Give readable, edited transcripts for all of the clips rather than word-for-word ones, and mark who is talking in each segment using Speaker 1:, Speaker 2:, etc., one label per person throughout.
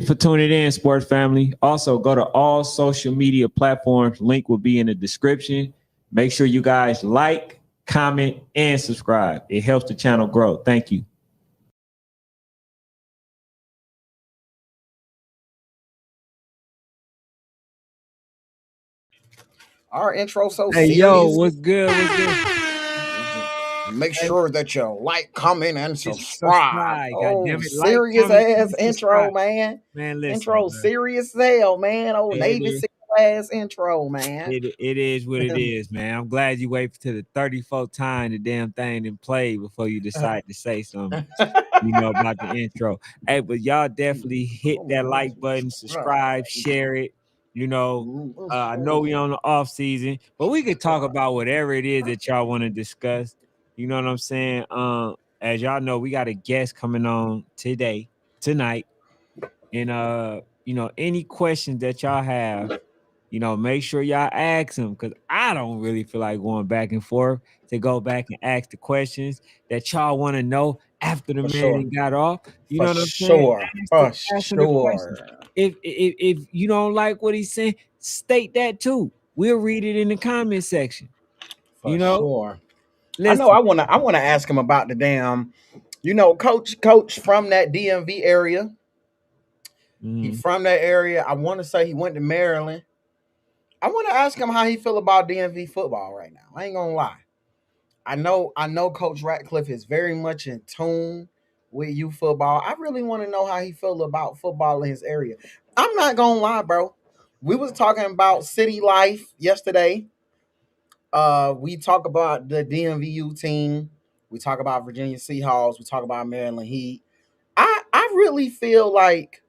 Speaker 1: for tuning in, sports family. Also, go to all social media platforms. Link will be in the description. Make sure you guys like, comment, and subscribe. It helps the channel grow. Thank you.
Speaker 2: Our intro so
Speaker 1: Hey, yo,
Speaker 2: serious.
Speaker 1: what's good? What's good?
Speaker 2: Make
Speaker 1: Hey,
Speaker 2: sure that you like, comment, and subscribe.
Speaker 1: subscribe. God
Speaker 2: Oh,
Speaker 1: damn it. Like,
Speaker 2: serious
Speaker 1: comment,
Speaker 2: ass
Speaker 1: and
Speaker 2: intro,
Speaker 1: subscribe.
Speaker 2: man.
Speaker 1: Man, listen,
Speaker 2: Intro
Speaker 1: man.
Speaker 2: serious as hell, man. Oh,
Speaker 1: It
Speaker 2: Navy
Speaker 1: is.
Speaker 2: SEAL ass intro, man.
Speaker 1: It is what it is, man. I'm glad you wait to the 34th time the damn thing and play before you decide to say something, about the intro. Hey, but y'all definitely hit that like button, subscribe, share it. I know we on the off season, but we could talk about whatever it is that y'all want to discuss. You know what I'm saying? As y'all know, we got a guest coming on tonight, and any questions that y'all have, make sure y'all ask them, because I don't really feel like going back and forth to go back and ask the questions that y'all want to know after the
Speaker 2: For
Speaker 1: man
Speaker 2: sure.
Speaker 1: and got off. You
Speaker 2: For
Speaker 1: know what I'm saying?
Speaker 2: sure. For
Speaker 1: Ask him the
Speaker 2: sure.
Speaker 1: questions. If you don't like what he's saying, state that too. We'll read it in the comment section.
Speaker 2: For sure. I know
Speaker 1: Listen.
Speaker 2: I wanna ask him about the damn, coach from that DMV area. He
Speaker 1: Mhm.
Speaker 2: from that area. I want to say he went to Maryland. I want to ask him how he feel about DMV football right now. I ain't gonna lie. I know Coach Ratcliff is very much in tune with youth football. I really want to know how he feel about football in his area. I'm not gonna lie, bro. We was talking about city life yesterday. We talk about the DMVU team. We talk about Virginia Seahawks. We talk about Maryland Heat. I really feel like,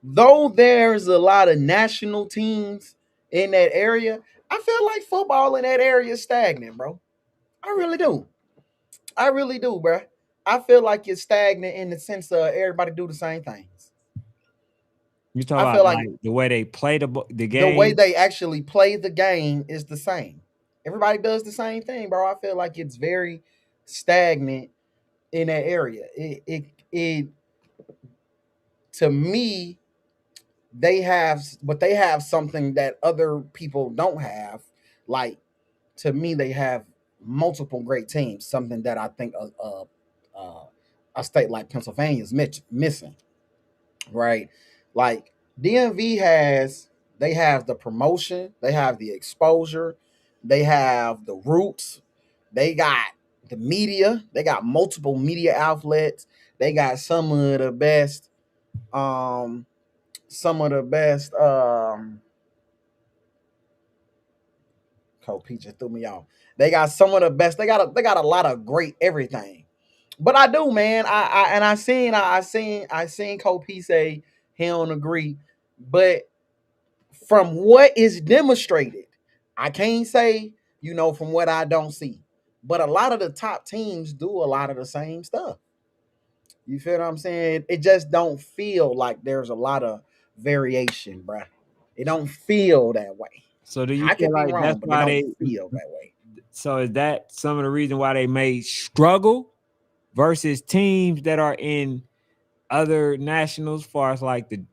Speaker 2: though there's a lot of national teams in that area, I feel like football in that area is stagnant, bro. I really do. I really do, bro. I feel like it's stagnant in the sense of everybody do the same things.
Speaker 1: You talk
Speaker 2: I
Speaker 1: about
Speaker 2: feel like
Speaker 1: like the way they play the
Speaker 2: the way
Speaker 1: game.
Speaker 2: they actually play the game is the same. Everybody does the same thing, bro. I feel like it's very stagnant in that area. It to me, they have something that other people don't have. Like, to me, they have multiple great teams. Something that I think a state like Pennsylvania is missing, right? Like, DMV they have the promotion, they have the exposure, they have the roots, they got the media, they got multiple media outlets, they got um some of the best Coach P just threw me off. They got some of the best. They got a lot of great everything. But I do, man. I seen Coach P say he don't agree. But from what is demonstrated, I can't say, from what I don't see. But a lot of the top teams do a lot of the same stuff. You feel what I'm saying? It just don't feel like there's a lot of variation, bruh. It don't feel that way.
Speaker 1: So do you
Speaker 2: I
Speaker 1: feel
Speaker 2: could be
Speaker 1: like
Speaker 2: wrong,
Speaker 1: that's
Speaker 2: but it
Speaker 1: why
Speaker 2: don't
Speaker 1: they
Speaker 2: feel that way.
Speaker 1: so is that some of the reason why they may struggle versus teams that are in other nationals, far as like the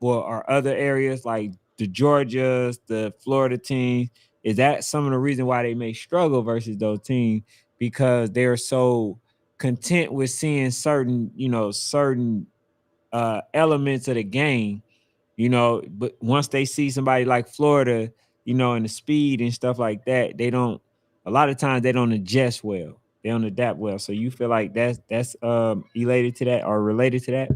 Speaker 1: or other areas like the Georgias, the Florida teams? Is that some of the reason why they may struggle versus those teams, because they're so content with seeing certain elements of the game, but once they see somebody like Florida, and the speed and stuff like that, they don't a lot of times they don't adjust well. They don't adapt well. So you feel like that's related to that or related to that?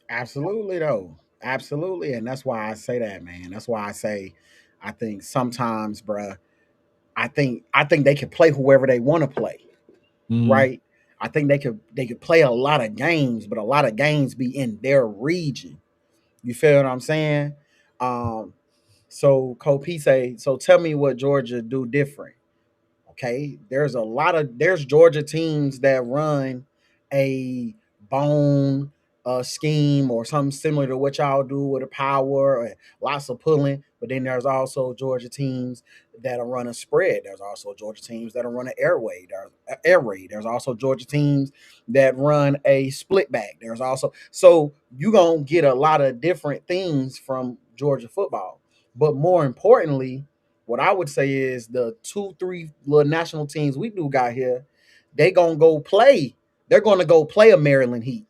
Speaker 2: Absolutely, though. Absolutely. And that's why I say that, man. That's why I say I think sometimes, bruh, I think they can play whoever they want to play,
Speaker 1: Mhm.
Speaker 2: right? I think they could play a lot of games, but a lot of games be in their region. You feel what I'm saying? Um, so Kopi say, so tell me what Georgia do different. Okay, there's Georgia teams that run a bone scheme or something similar to what y'all do with a power or lots of pulling, But then there's also Georgia teams that are running spread. There's also Georgia teams that are running air raid. There's also Georgia teams that run a split back. There's also so you gonna get a lot of different things from Georgia football. But more importantly, what I would say is the 2, 3 little national teams we do got here, they gonna go play. They're gonna go play a Maryland Heat.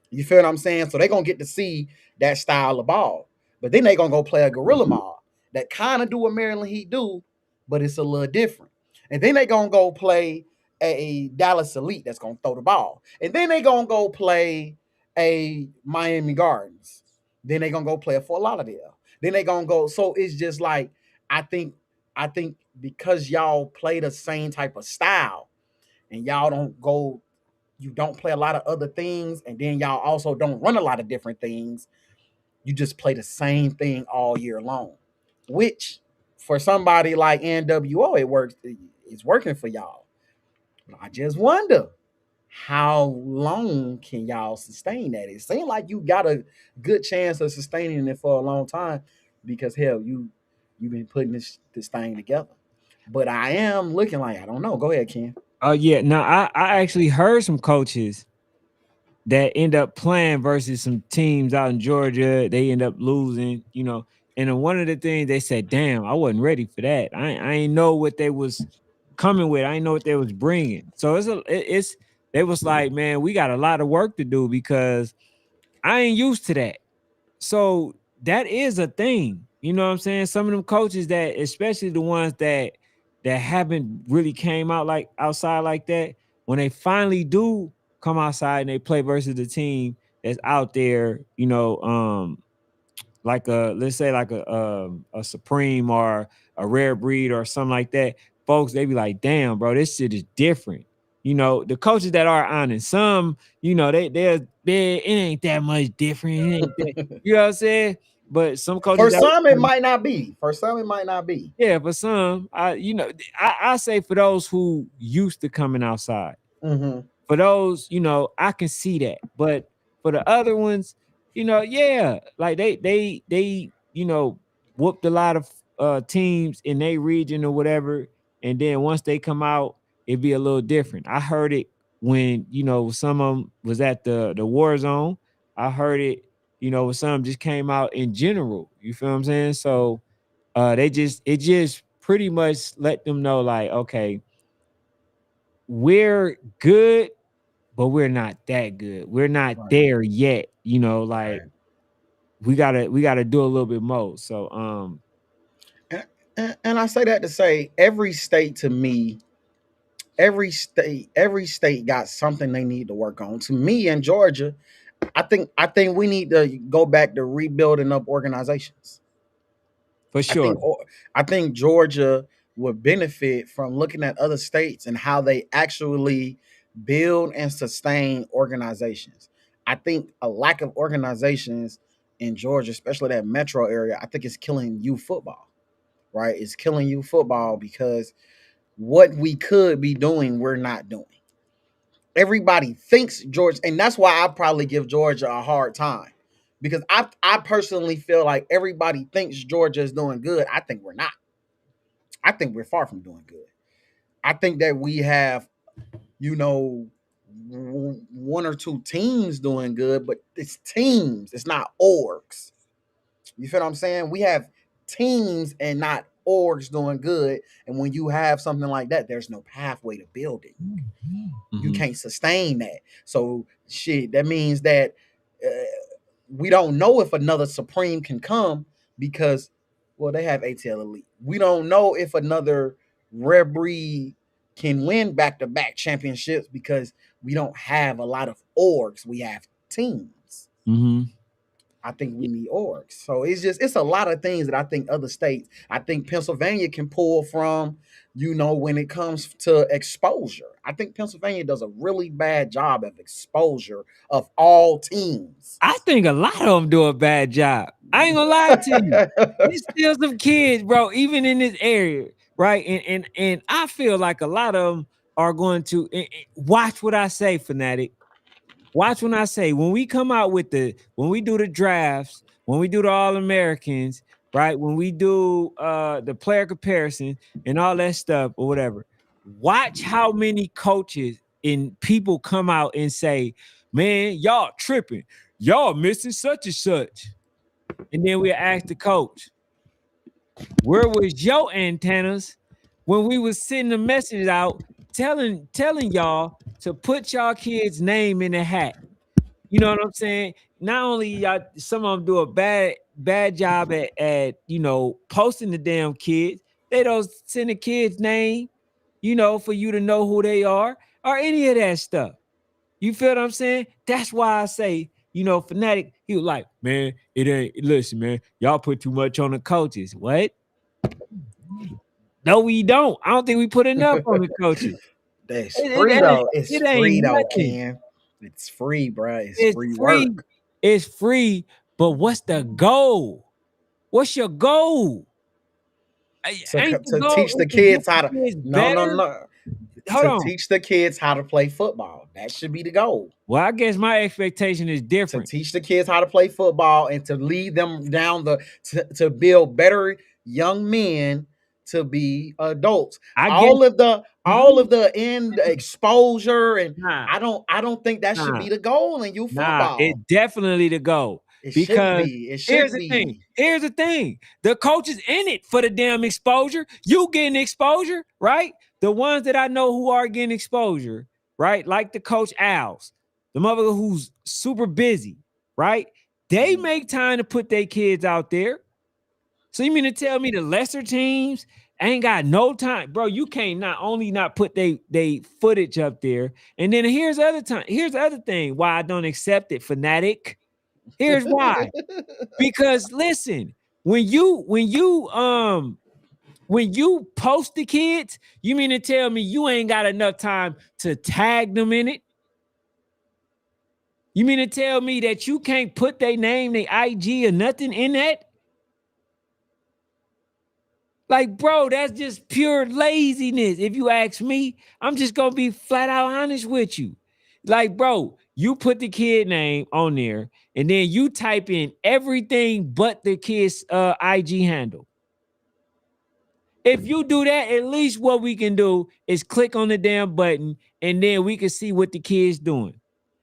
Speaker 2: You feel what I'm saying? So they're gonna get to see that style of ball. But then they're gonna go play a gorilla mob that kind of do what Maryland Heat do, but it's a little different. And then they're gonna go play a Dallas Elite that's gonna throw the ball. And then they're gonna go play a Miami Gardens. Then they're gonna go play a Fort Lauderdale. Then they're gonna go. So it's just like I think I think because y'all play the same type of style and y'all don't go you don't play a lot of other things, and then y'all also don't run a lot of different things. You just play the same thing all year long, which for somebody like NWO, it works. It's working for y'all. I just wonder how long can y'all sustain that? It seems like you got a good chance of sustaining it for a long time because hell, you've been putting this thing together. But I am looking like I don't know. Go ahead, Ken.
Speaker 1: Oh yeah. Now I actually heard some coaches that end up playing versus some teams out in Georgia. They end up losing, you know. And then one of the things they said, "Damn, I wasn't ready for that. I ain't know what they was coming with. I ain't know what they was bringing." So it's they was like, "Man, we got a lot of work to do because I ain't used to that." So that is a thing. You know what I'm saying? Some of them coaches that, especially the ones that haven't really came out like outside like that, when they finally do come outside and they play versus the team that's out there, like a let's say like a supreme or a rare breed or something like that, folks, they be like, damn, bro, this shit is different. You know, the coaches that are honest, some, it ain't that much different. It ain't that, you know what I'm saying? But some coaches
Speaker 2: For
Speaker 1: that
Speaker 2: some, it might not be. For some, it might not be.
Speaker 1: yeah, for some, I say for those who used to coming outside.
Speaker 2: Mm-hmm.
Speaker 1: For those, I can see that. But for the other ones, yeah, like they whooped a lot of teams in their region or whatever, and then once they come out, it'd be a little different. I heard it when some of them was at the war zone. I heard it, when some just came out in general. You feel what I'm saying? So it just pretty much let them know like, okay, we're good, but we're not that good. We're not
Speaker 2: Right.
Speaker 1: there yet. Like
Speaker 2: Right.
Speaker 1: we gotta do a little bit more. So
Speaker 2: And I say that to say every state to me, every state got something they need to work on. To me in Georgia, I think we need to go back to rebuilding up organizations.
Speaker 1: for
Speaker 2: I
Speaker 1: sure.
Speaker 2: think I think Georgia would benefit from looking at other states and how they actually build and sustain organizations. I think a lack of organizations in Georgia, especially that metro area, I think it's killing youth football. Right? It's killing youth football because what we could be doing, we're not doing. Everybody thinks Georgia, and that's why I probably give Georgia a hard time because I personally feel like everybody thinks Georgia is doing good. I think we're not. I think we're far from doing good. I think that we have, you know, one or two teams doing good, but it's teams. It's not orgs. You feel what I'm saying? We have teams and not orgs doing good. And when you have something like that, there's no pathway to building. You
Speaker 1: Mhm.
Speaker 2: can't sustain that. So shit, that means that uh, we don't know if another Supreme can come because, well, they have ATL Elite. We don't know if another Rare Breed can win back to back championships because we don't have a lot of orgs. We have teams.
Speaker 1: Mhm.
Speaker 2: I think we need orgs. So it's a lot of things that I think other states, I think Pennsylvania can pull from, when it comes to exposure. I think Pennsylvania does a really bad job of exposure of all teams.
Speaker 1: I think a lot of them do a bad job. I ain't gonna lie to you. There's still some kids, bro, even in this area, right? And I feel like a lot of them are going to watch what I say, fanatic. Watch when I say when we come out with when we do the drafts, when we do the All Americans, right? When we do the player comparison and all that stuff or whatever, watch how many coaches and people come out and say, "Man, y'all tripping. Y'all missing such and such." And then we ask the coach, "Where was your antennas when we was sending the message out telling y'all to put y'all kids' name in the hat?" You know what I'm saying? Not only y'all, some of them do a bad job at posting the damn kids. They don't send the kids' name, for you to know who they are or any of that stuff. You feel what I'm saying? That's why I say, Fanatic, he was like, "Man, it ain't, listen, man, y'all put too much on the coaches." What? No, we don't. I don't think we put enough on the coaches.
Speaker 2: That's
Speaker 1: It,
Speaker 2: free
Speaker 1: it, it,
Speaker 2: though. It's
Speaker 1: it
Speaker 2: free
Speaker 1: ain't
Speaker 2: though,
Speaker 1: nothing.
Speaker 2: Ken. It's free, bro. It's
Speaker 1: It's
Speaker 2: free
Speaker 1: free.
Speaker 2: work.
Speaker 1: It's free. But what's the goal? What's your goal? Ain't the
Speaker 2: To
Speaker 1: goal
Speaker 2: teach the
Speaker 1: is to get
Speaker 2: kids how
Speaker 1: the
Speaker 2: to
Speaker 1: kids
Speaker 2: no no
Speaker 1: better?
Speaker 2: no
Speaker 1: Hold
Speaker 2: to
Speaker 1: on.
Speaker 2: teach the kids how to play football. That should be the goal.
Speaker 1: Well, I guess my expectation is
Speaker 2: To
Speaker 1: different.
Speaker 2: teach the kids how to play football and to lead them down to build better young men to be adults.
Speaker 1: I guess
Speaker 2: All of the end exposure and
Speaker 1: nah,
Speaker 2: I don't think that should
Speaker 1: nah.
Speaker 2: be the goal in youth
Speaker 1: Nah,
Speaker 2: football.
Speaker 1: it's definitely the goal.
Speaker 2: It shouldn't
Speaker 1: Because
Speaker 2: be. It
Speaker 1: here's
Speaker 2: should
Speaker 1: the thing.
Speaker 2: be.
Speaker 1: Here's the thing. The coach is in it for the damn exposure. You getting exposure, right? The ones that I know who are getting exposure, right? Like the coach Al's, the mother who's super busy, right? They make time to put their kids out there. So you mean to tell me the lesser teams ain't got no time, bro? You can't not only not put they footage up there, and then here's the other time. Here's the other thing why I don't accept it, Fanatic. Here's why. Because listen, when you post the kids, you mean to tell me you ain't got enough time to tag them in it? You mean to tell me that you can't put their name, their IG or nothing in that? Like, bro, that's just pure laziness. If you ask me, I'm just gonna be flat out honest with you. Like, bro, you put the kid name on there and then you type in everything but the kid's IG handle. If you do that, at least what we can do is click on the damn button and then we can see what the kid's doing.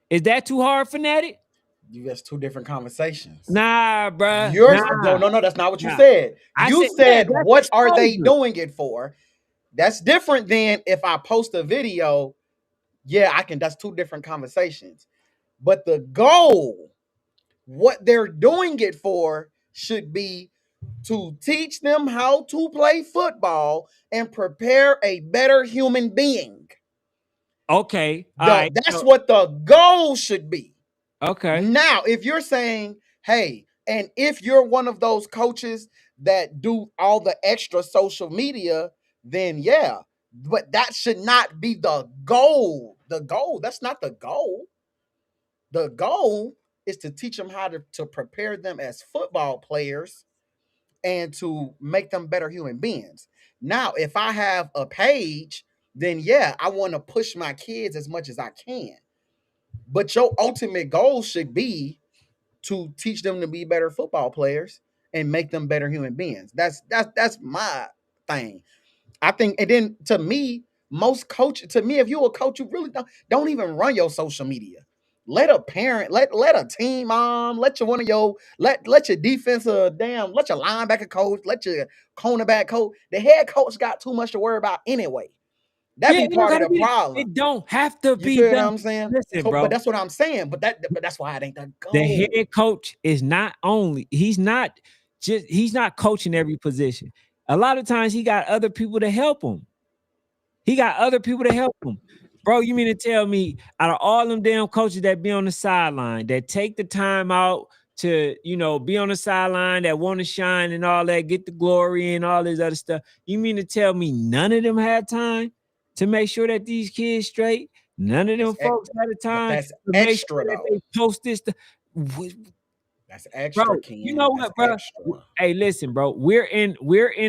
Speaker 1: Is that too hard, Fanatic?
Speaker 2: That's two different conversations.
Speaker 1: Nah, bruh.
Speaker 2: Yours, no,
Speaker 1: Nah,
Speaker 2: no, no, that's not what you
Speaker 1: nah.
Speaker 2: said.
Speaker 1: I
Speaker 2: You
Speaker 1: said, yeah,
Speaker 2: said,
Speaker 1: that's
Speaker 2: what are they
Speaker 1: exposure.
Speaker 2: doing it for? That's different than if I post a video. Yeah, I can. That's two different conversations. But the goal, what they're doing it for, should be to teach them how to play football and prepare a better human being.
Speaker 1: Okay. All right.
Speaker 2: That's what the goal should be.
Speaker 1: Okay.
Speaker 2: Now, if you're saying, hey, and if you're one of those coaches that do all the extra social media, then yeah, but that should not be the goal. That's not the goal. The goal is to teach them how to prepare them as football players and to make them better human beings. Now, if I have a page, then yeah, I want to push my kids as much as I can. But your ultimate goal should be to teach them to be better football players and make them better human beings. That's my thing. I think, and then to me, if you're a coach, you really don't even run your social media. Let a parent, let a team let your one of your let your defensive let your linebacker coach, let your cornerback coach. The head coach got too much to worry about anyway. That
Speaker 1: Yeah,
Speaker 2: be
Speaker 1: it don't
Speaker 2: part of
Speaker 1: gotta
Speaker 2: the
Speaker 1: be.
Speaker 2: problem.
Speaker 1: It don't have to
Speaker 2: You
Speaker 1: be
Speaker 2: feel what
Speaker 1: done.
Speaker 2: I'm saying?
Speaker 1: Listen,
Speaker 2: So, but
Speaker 1: bro.
Speaker 2: that's what I'm saying. But that's why it ain't the
Speaker 1: The
Speaker 2: goal.
Speaker 1: head coach is not only he's not coaching every position. A lot of times he got other people to help him. He got other people to help him. Bro, you mean to tell me out of all them damn coaches that be on the sideline, that take the time out to, be on the sideline, that want to shine and all that, get the glory and all this other stuff. You mean to tell me none of them had time to make sure that these kids straight? None of them
Speaker 2: That's
Speaker 1: folks had a
Speaker 2: but
Speaker 1: time
Speaker 2: that's
Speaker 1: to make sure
Speaker 2: extra
Speaker 1: that
Speaker 2: though.
Speaker 1: they post this.
Speaker 2: That's extra,
Speaker 1: Bro, you
Speaker 2: Ken.
Speaker 1: know
Speaker 2: That's
Speaker 1: what, bro?
Speaker 2: extra.
Speaker 1: Hey, listen, bro. We're in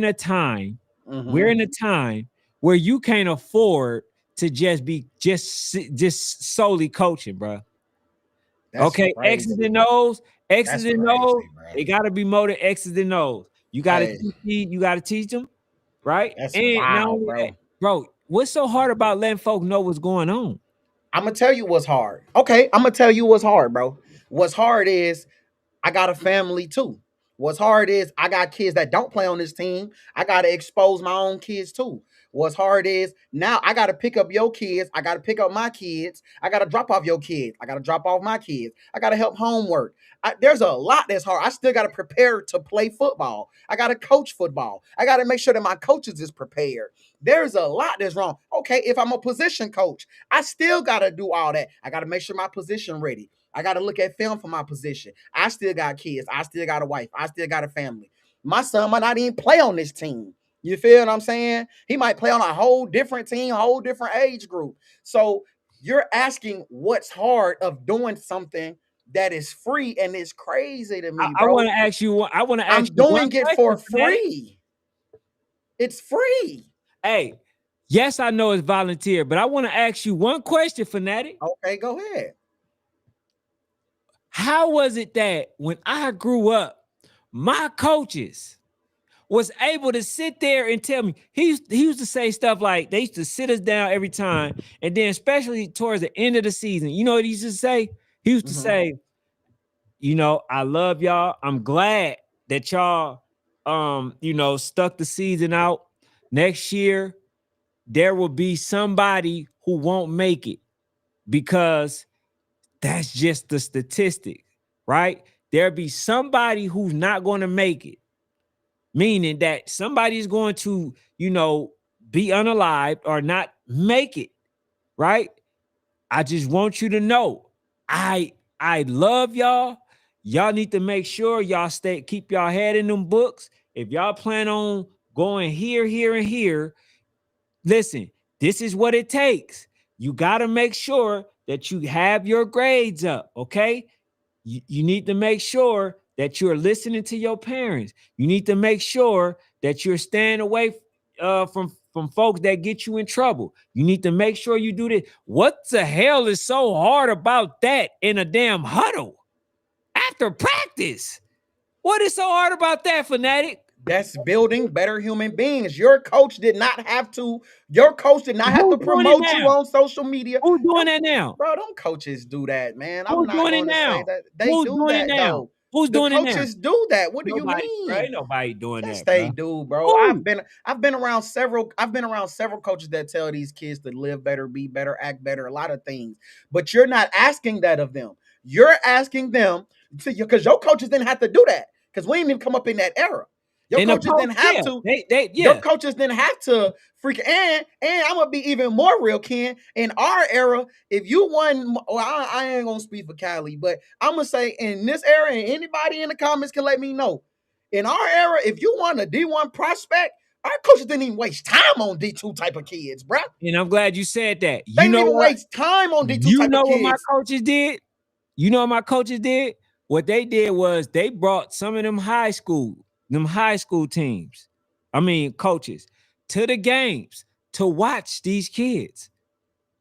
Speaker 1: a time. We're
Speaker 2: Mm-hmm.
Speaker 1: in a time where you can't afford to just be just solely coaching, bro.
Speaker 2: That's
Speaker 1: Okay, X's
Speaker 2: crazy.
Speaker 1: and O's, X's
Speaker 2: That's
Speaker 1: and O's.
Speaker 2: crazy, bro.
Speaker 1: It got to be more than X's and O's. You gotta
Speaker 2: Hey,
Speaker 1: teach you gotta teach them, right?
Speaker 2: that's
Speaker 1: And not
Speaker 2: wild,
Speaker 1: only that,
Speaker 2: bro.
Speaker 1: bro, what's so hard about letting folk know what's going on?
Speaker 2: I'm gonna tell you what's hard. Okay, I'm gonna tell you what's hard, bro. What's hard is I got a family too. What's hard is I got kids that don't play on this team. I got to expose my own kids too. What's hard is now I got to pick up your kids. I got to pick up my kids. I got to drop off your kids. I got to drop off my kids. I got to help homework. There's a lot that's hard. I still got to prepare to play football. I got to coach football. I got to make sure that my coaches is prepared. There's a lot that's wrong. Okay, if I'm a position coach, I still got to do all that. I got to make sure my position ready. I got to look at film for my position. I still got kids. I still got a wife. I still got a family. My son might not even play on this team. You feel what I'm saying? He might play on a whole different team, whole different age group. So you're asking what's hard of doing something that is free, and it's crazy to me,
Speaker 1: I want
Speaker 2: bro.
Speaker 1: to ask you. I want to
Speaker 2: I'm
Speaker 1: ask you one
Speaker 2: doing it
Speaker 1: question,
Speaker 2: for
Speaker 1: Fanatic.
Speaker 2: free. It's free.
Speaker 1: Hey, yes, I know it's volunteer, but I want to ask you one question, Fanatic.
Speaker 2: Okay, go ahead.
Speaker 1: How was it that when I grew up, my coaches was able to sit there and tell me he used to say stuff like they used to sit us down every time, and then especially towards the end of the season, you know what he used to say? He used to
Speaker 2: Mm-hmm.
Speaker 1: say, I love y'all. I'm glad that y'all stuck the season out. Next year, there will be somebody who won't make it because that's just the statistic, right? There'll be somebody who's not going to make it, meaning that somebody's going to, be unalived or not make it, right? I just want you to know, I love y'all. Y'all need to make sure y'all keep y'all head in them books. If y'all plan on going here, here, and here, listen, this is what it takes. You got to make sure that you have your grades up, okay? You need to make sure that you're listening to your parents. You need to make sure that you're staying away from folks that get you in trouble. You need to make sure you do this. What the hell is so hard about that in a damn huddle after practice? What is so hard about that, Fanatic?
Speaker 2: That's building better human beings. Your coach did not have to. Your coach did not have to
Speaker 1: Who's doing it
Speaker 2: promote you
Speaker 1: now?
Speaker 2: on social media.
Speaker 1: Who's doing
Speaker 2: Them,
Speaker 1: that now?
Speaker 2: bro, them coaches do that, man. I'm
Speaker 1: Who's
Speaker 2: not
Speaker 1: doing it
Speaker 2: going to say
Speaker 1: now?
Speaker 2: that they
Speaker 1: Who's
Speaker 2: do
Speaker 1: doing it
Speaker 2: that
Speaker 1: now?
Speaker 2: though.
Speaker 1: Who's
Speaker 2: The
Speaker 1: doing it now?
Speaker 2: coaches do that. What do you
Speaker 1: Nobody, bro.
Speaker 2: mean?
Speaker 1: Ain't nobody doing
Speaker 2: Yes,
Speaker 1: that,
Speaker 2: they
Speaker 1: bro.
Speaker 2: do, bro.
Speaker 1: Who?
Speaker 2: I've been around several. I've been around several coaches that tell these kids to live better, be better, act better, a lot of things. But you're not asking that of them. You're asking them to because your coaches didn't have to do that because we didn't even come up in that era. Your
Speaker 1: And the
Speaker 2: coaches
Speaker 1: post,
Speaker 2: didn't have
Speaker 1: yeah,
Speaker 2: to.
Speaker 1: they
Speaker 2: Your
Speaker 1: yeah.
Speaker 2: coaches didn't have to freak. And I'm gonna be even more real, Ken. In our era, if you won, well, I ain't gonna speak for Cali, but I'm gonna say in this era, and anybody in the comments can let me know. In our era, if you won a D1 prospect, our coaches didn't even waste time on D2 type of kids, bro.
Speaker 1: And I'm glad you said that.
Speaker 2: They
Speaker 1: You
Speaker 2: didn't
Speaker 1: know
Speaker 2: even
Speaker 1: what?
Speaker 2: waste time on D2
Speaker 1: You
Speaker 2: type of
Speaker 1: know what my
Speaker 2: kids.
Speaker 1: coaches did? You know what my coaches did? What they did was they brought some of them high school teams, I mean coaches, to the games to watch these kids,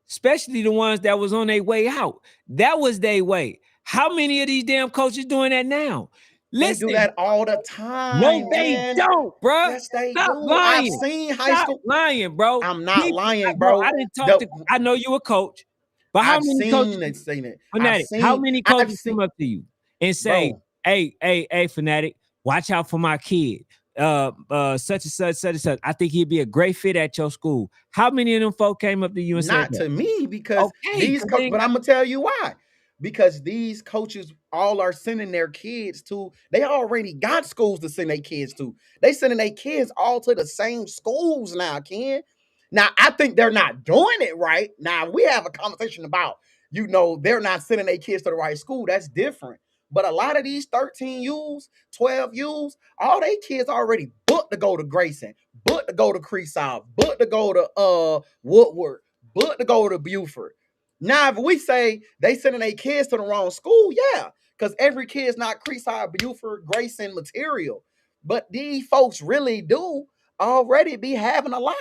Speaker 1: especially the ones that was on their way out. That was their way. How many of these damn coaches doing that now?
Speaker 2: They do
Speaker 1: Listen,
Speaker 2: that all the
Speaker 1: no,
Speaker 2: time,
Speaker 1: they
Speaker 2: man.
Speaker 1: don't, bruh.
Speaker 2: Yes, they
Speaker 1: Stop
Speaker 2: do. I've
Speaker 1: lying.
Speaker 2: seen high
Speaker 1: Stop
Speaker 2: school.
Speaker 1: lying, bro.
Speaker 2: I'm not lying,
Speaker 1: Bro,
Speaker 2: bro.
Speaker 1: I didn't talk
Speaker 2: The
Speaker 1: to. I know you a coach, but how
Speaker 2: I've
Speaker 1: many coaches?
Speaker 2: seen it, seen it.
Speaker 1: Fanatic. How many
Speaker 2: I've
Speaker 1: coaches
Speaker 2: seen,
Speaker 1: come up to you and say,
Speaker 2: bro.
Speaker 1: hey, Fanatic, watch out for my kid. Such and such, such and such. I think he'd be a great fit at your school. How many of them folk came up to you and said
Speaker 2: Not
Speaker 1: that?
Speaker 2: to me because
Speaker 1: Okay,
Speaker 2: these,
Speaker 1: because they ain't
Speaker 2: but
Speaker 1: got.
Speaker 2: I'm gonna tell you why. Because these coaches all are sending their kids to. They already got schools to send their kids to. They sending their kids all to the same schools now, Ken. Now I think they're not doing it right. Now we have a conversation about they're not sending their kids to the right school. That's different. But a lot of these 13 U's, 12 U's, all they kids already booked to go to Grayson, booked to go to Creekside, booked to go to Woodward, booked to go to Buford. Now, if we say they sending their kids to the wrong school, yeah, because every kid's not Creekside, Buford, Grayson material. But these folks really do already be having a lot.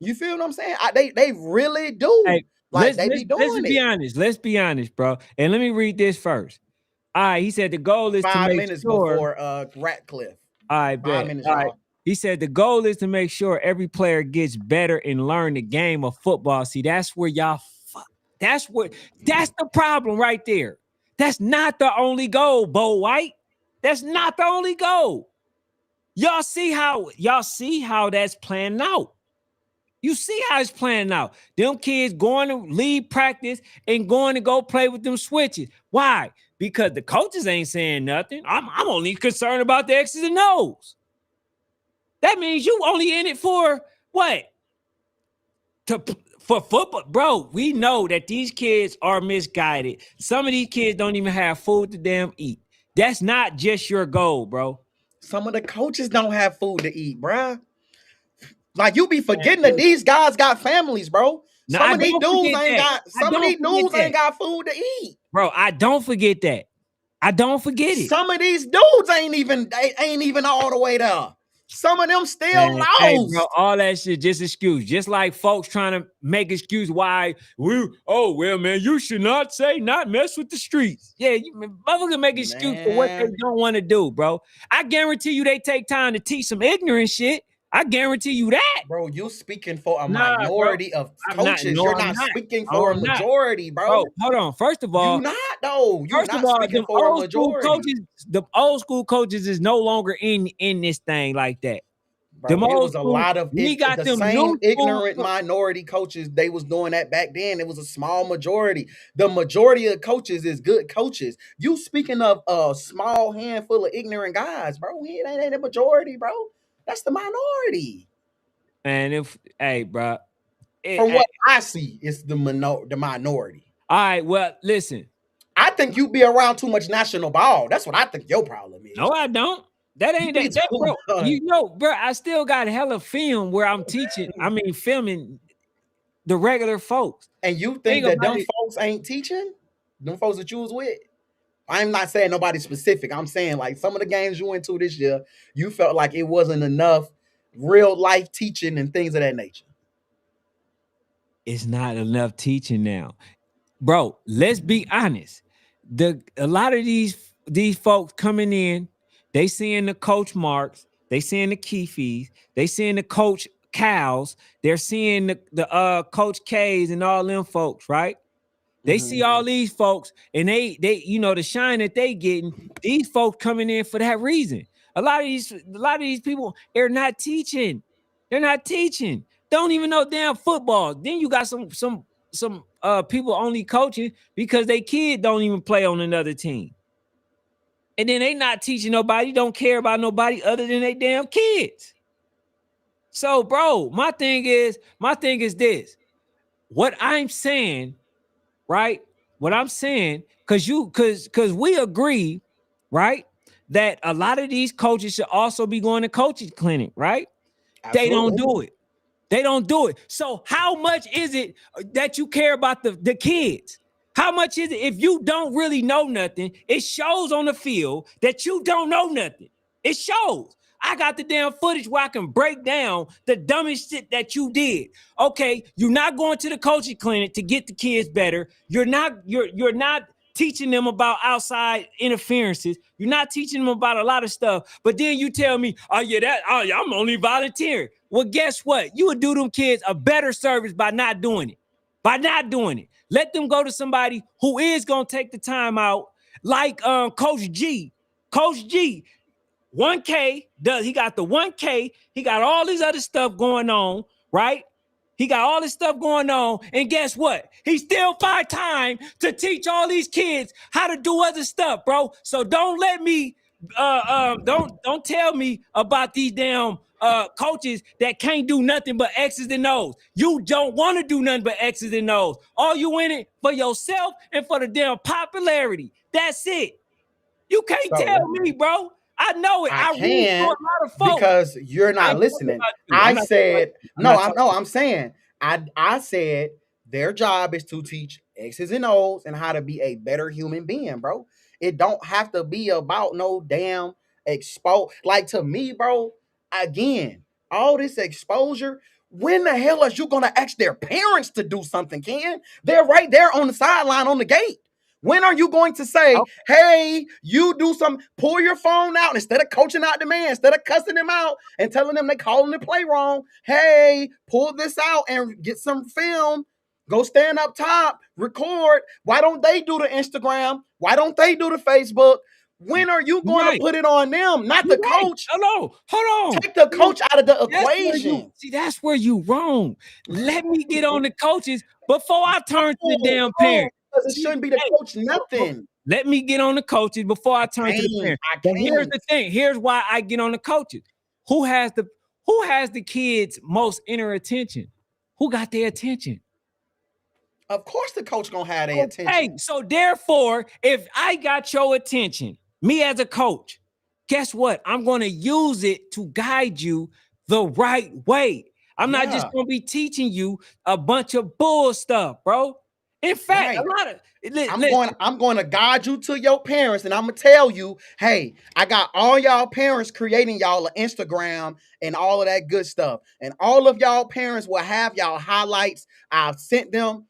Speaker 2: You feel what I'm saying? They really do.
Speaker 1: Hey,
Speaker 2: Like
Speaker 1: let's
Speaker 2: they
Speaker 1: let's
Speaker 2: be
Speaker 1: let's
Speaker 2: doing
Speaker 1: just be
Speaker 2: it.
Speaker 1: honest. Let's be honest, bro. And let me read this first. All right, he said the goal is to
Speaker 2: Five
Speaker 1: make
Speaker 2: minutes
Speaker 1: sure.
Speaker 2: before Ratcliff.
Speaker 1: All right,
Speaker 2: 5 minutes,
Speaker 1: All right.
Speaker 2: y'all.
Speaker 1: He said the goal is to make sure every player gets better and learn the game of football. See, that's where y'all that's the problem right there. That's not the only goal, Bo White. That's not the only goal. Y'all see how that's playing out. You see how it's playing out. Them kids going to leave practice and going to go play with them switches. Why? Because the coaches ain't saying nothing. I'm only concerned about the X's and O's. That means you only in it for what? For football, bro. We know that these kids are misguided. Some of these kids don't even have food to damn eat. That's not just your goal, bro.
Speaker 2: Some of the coaches don't have food to eat, bruh. Like you be forgetting that these guys got families, bro.
Speaker 1: No,
Speaker 2: Some
Speaker 1: I
Speaker 2: of these
Speaker 1: don't
Speaker 2: dudes
Speaker 1: forget
Speaker 2: ain't
Speaker 1: that.
Speaker 2: got.
Speaker 1: I
Speaker 2: Some of
Speaker 1: don't
Speaker 2: these
Speaker 1: forget
Speaker 2: dudes
Speaker 1: that,
Speaker 2: ain't got food to eat.
Speaker 1: bro. I don't forget that. I don't forget it.
Speaker 2: Some of these dudes ain't even all the way there. Some of them still
Speaker 1: Man, hey, bro,
Speaker 2: lost.
Speaker 1: all that shit just excuse. Just like folks trying to make excuse why well, man, you should not say not mess with the streets. Yeah, you motherfucker make excuse for what they
Speaker 2: Man,
Speaker 1: don't want to do, bro. I guarantee you they take time to teach some ignorant shit. I guarantee you that.
Speaker 2: bro, you speaking for a
Speaker 1: Nah, bro.
Speaker 2: minority of
Speaker 1: I'm not.
Speaker 2: coaches.
Speaker 1: No,
Speaker 2: You're
Speaker 1: I'm
Speaker 2: not
Speaker 1: not.
Speaker 2: speaking
Speaker 1: Oh,
Speaker 2: for a
Speaker 1: I'm not.
Speaker 2: majority,
Speaker 1: Bro,
Speaker 2: bro.
Speaker 1: hold on.
Speaker 2: You not though. You
Speaker 1: First of
Speaker 2: not
Speaker 1: all,
Speaker 2: speaking
Speaker 1: them
Speaker 2: for a
Speaker 1: old school
Speaker 2: majority.
Speaker 1: coaches, the old school coaches is no longer in this thing like that. Them
Speaker 2: Bro, it
Speaker 1: old
Speaker 2: was a
Speaker 1: school,
Speaker 2: lot of
Speaker 1: we got
Speaker 2: the
Speaker 1: them
Speaker 2: same
Speaker 1: new school.
Speaker 2: ignorant minority coaches. They was doing that back then. It was a small majority. The majority of coaches is good coaches. You speaking of a small handful of ignorant guys, bro. It ain't a majority, bro. That's the minority.
Speaker 1: And if hey, bro,
Speaker 2: From
Speaker 1: hey,
Speaker 2: what I see, it's the minority.
Speaker 1: all right, well, listen.
Speaker 2: I think you be around too much national ball. That's what I think your problem
Speaker 1: No,
Speaker 2: is.
Speaker 1: I don't. That
Speaker 2: You
Speaker 1: ain't
Speaker 2: be
Speaker 1: that,
Speaker 2: too
Speaker 1: bro.
Speaker 2: much.
Speaker 1: You know, bro, I still got hella film where I'm teaching. I mean, filming the regular folks.
Speaker 2: And you
Speaker 1: Thing
Speaker 2: think that
Speaker 1: about
Speaker 2: them
Speaker 1: it,
Speaker 2: folks ain't teaching? Them folks that you was with? I'm not saying nobody specific. I'm saying like some of the games you went to this year, you felt like it wasn't enough real life teaching and things of that nature.
Speaker 1: it's not enough teaching now. Bro, let's be honest. A lot of these folks coming in, they seeing the coach marks, they seeing the key fees, they seeing the coach cows, they're seeing the coach K's and all them folks, right? They
Speaker 2: Mm-hmm.
Speaker 1: see all these folks and they the shine that they getting, these folks coming in for that reason. A lot of these people are not teaching. They're not teaching. Don't even know damn football. Then you got some people only coaching because they kid don't even play on another team. And then they not teaching nobody, don't care about nobody other than they damn kids. So, bro, my thing is this. What I'm saying, right? What I'm saying, because we agree, right, that a lot of these coaches should also be going to coaching clinic, right? They don't
Speaker 2: Absolutely.
Speaker 1: do it. They don't do it. So how much is it that you care about the kids? How much is it if you don't really know nothing? It shows on the field that you don't know nothing. It shows. I got the damn footage where I can break down the dumbest shit that you did. Okay, you're not going to the coaching clinic to get the kids better. You're not teaching them about outside interferences. You're not teaching them about a lot of stuff. But then you tell me, I'm only volunteering. Well, guess what? You would do them kids a better service by not doing it. By not doing it. Let them go to somebody who is gonna take the time out, like Coach G. Coach G, 1K, he got the 1K, he got all these other stuff going on, right? He got all this stuff going on, and guess what? He still find time to teach all these kids how to do other stuff, bro. So don't let me don't tell me about these damn coaches that can't do nothing but X's and O's. You don't want to do nothing but X's and O's. All you in it for yourself and for the damn popularity. That's it. You can't tell
Speaker 2: So
Speaker 1: me, bro. I know it.
Speaker 2: I
Speaker 1: I read through a
Speaker 2: can
Speaker 1: lot of folks.
Speaker 2: because you're
Speaker 1: I
Speaker 2: not
Speaker 1: ain't talking
Speaker 2: listening.
Speaker 1: about you. I'm
Speaker 2: I
Speaker 1: not talking about
Speaker 2: said
Speaker 1: you. I'm
Speaker 2: no.
Speaker 1: not talking
Speaker 2: I'm saying I said their job is to teach X's and O's and how to be a better human being, bro. It don't have to be about no damn Like to me, bro. Again, all this exposure. When the hell are you gonna ask their parents to do something, Ken? They're right there on the sideline on the gate. When are you going to say, hey, you do some, pull your phone out instead of coaching out the man, instead of cussing him out and telling them they calling the play wrong? Hey, pull this out and get some film. Go stand up top, record. Why don't they do the Instagram? Why don't they do the Facebook? When are you going to
Speaker 1: Right.
Speaker 2: put it on them, not
Speaker 1: You're
Speaker 2: the
Speaker 1: right.
Speaker 2: coach?
Speaker 1: Hold on.
Speaker 2: Take the coach out of the
Speaker 1: That's where you
Speaker 2: equation.
Speaker 1: see. That's where you wrong. Let me get on the coaches before I turn to the damn
Speaker 2: Oh,
Speaker 1: parent.
Speaker 2: because it
Speaker 1: See,
Speaker 2: shouldn't be the
Speaker 1: hey,
Speaker 2: coach
Speaker 1: but
Speaker 2: nothing.
Speaker 1: let me get on the coaches before I turn to the parent.
Speaker 2: I
Speaker 1: But here's
Speaker 2: can't.
Speaker 1: the thing. Here's why I get on the coaches. Who has the kids' most inner attention? Who got their attention?
Speaker 2: Of course, the coach gonna have their
Speaker 1: Okay,
Speaker 2: attention.
Speaker 1: so therefore, if I got your attention, me as a coach, guess what? I'm going to use it to guide you the right way. I'm not just
Speaker 2: Yeah,
Speaker 1: going to be teaching you a bunch of bull stuff, bro. In fact,
Speaker 2: right.
Speaker 1: a lot of listen,
Speaker 2: I'm going to guide you to your parents, and I'm gonna tell you, hey, I got all y'all parents creating y'all an Instagram and all of that good stuff, and all of y'all parents will have y'all highlights. I've sent them.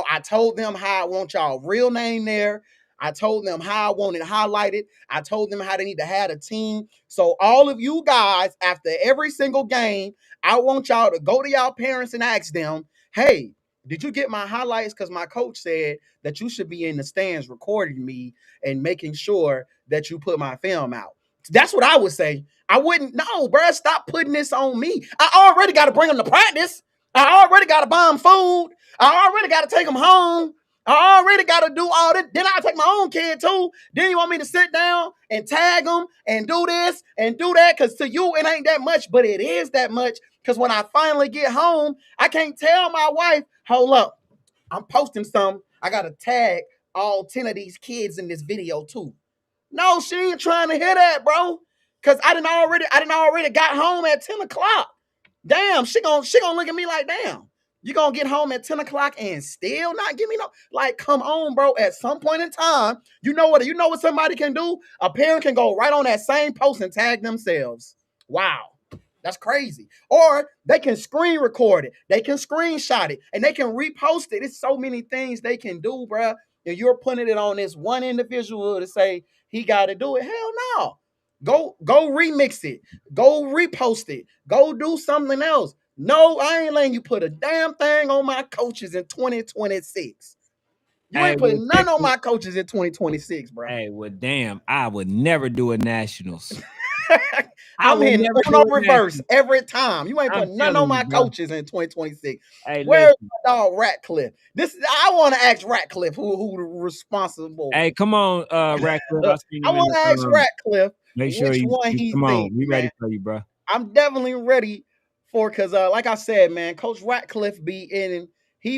Speaker 2: I told them how I want y'all real name there. I told them how I want it highlighted. I told them how they need to have a team. So all of you guys, after every single game, I want y'all to go to y'all parents and ask them, hey, did you get my highlights? Because my coach said that you should be in the stands recording me and making sure that you put my film out. That's what I would say. I wouldn't, no, bro, stop putting this on me. I already got to bring them to practice. I already got to buy them food. I already got to take them home. I already got to do all this. Then I take my own kid too. Then you want me to sit down and tag them and do this and do that? Because to you, it ain't that much, but it is that much. Because when I finally get home, I can't tell my wife, hold up, I'm posting some. I got to tag all 10 of these kids in this video too. No, she ain't trying to hear that, bro. Cause I didn't already got home at 10 o'clock. Damn, she gonna look at me like, damn, you gonna get home at 10 o'clock and still not give me no, like, come on, bro. At some point in time, you know what somebody can do? A parent can go right on that same post and tag themselves. Wow. That's crazy. Or they can screen record it, they can screenshot it, and they can repost it. It's so many things they can do, bro. And you're putting it on this one individual to say he got to do it. Hell no. Go remix it. Go repost it. Go do something else. No, I ain't letting you put a damn thing on my coaches in 2026. You
Speaker 1: hey,
Speaker 2: ain't
Speaker 1: well,
Speaker 2: putting
Speaker 1: check
Speaker 2: none on
Speaker 1: this.
Speaker 2: my coaches in 2026, bro.
Speaker 1: Hey, well, damn, I would never do a nationals. I
Speaker 2: I'm
Speaker 1: would
Speaker 2: hitting
Speaker 1: never do
Speaker 2: Uno
Speaker 1: a
Speaker 2: reverse
Speaker 1: nationals.
Speaker 2: every time. You ain't
Speaker 1: I'm
Speaker 2: putting none on
Speaker 1: telling you,
Speaker 2: my
Speaker 1: bro.
Speaker 2: coaches in 2026.
Speaker 1: Hey,
Speaker 2: Where's
Speaker 1: listen.
Speaker 2: my dog Ratcliff? I want to ask Ratcliff who the responsible.
Speaker 1: Hey, come on, Ratcliffe. I seen
Speaker 2: I
Speaker 1: him in
Speaker 2: want
Speaker 1: the
Speaker 2: to ask Ratcliffe
Speaker 1: make sure
Speaker 2: which one
Speaker 1: you
Speaker 2: he
Speaker 1: come
Speaker 2: think,
Speaker 1: on. We
Speaker 2: man.
Speaker 1: ready for you, bro.
Speaker 2: I'm definitely ready for, because like I said, man, Coach Ratcliffe he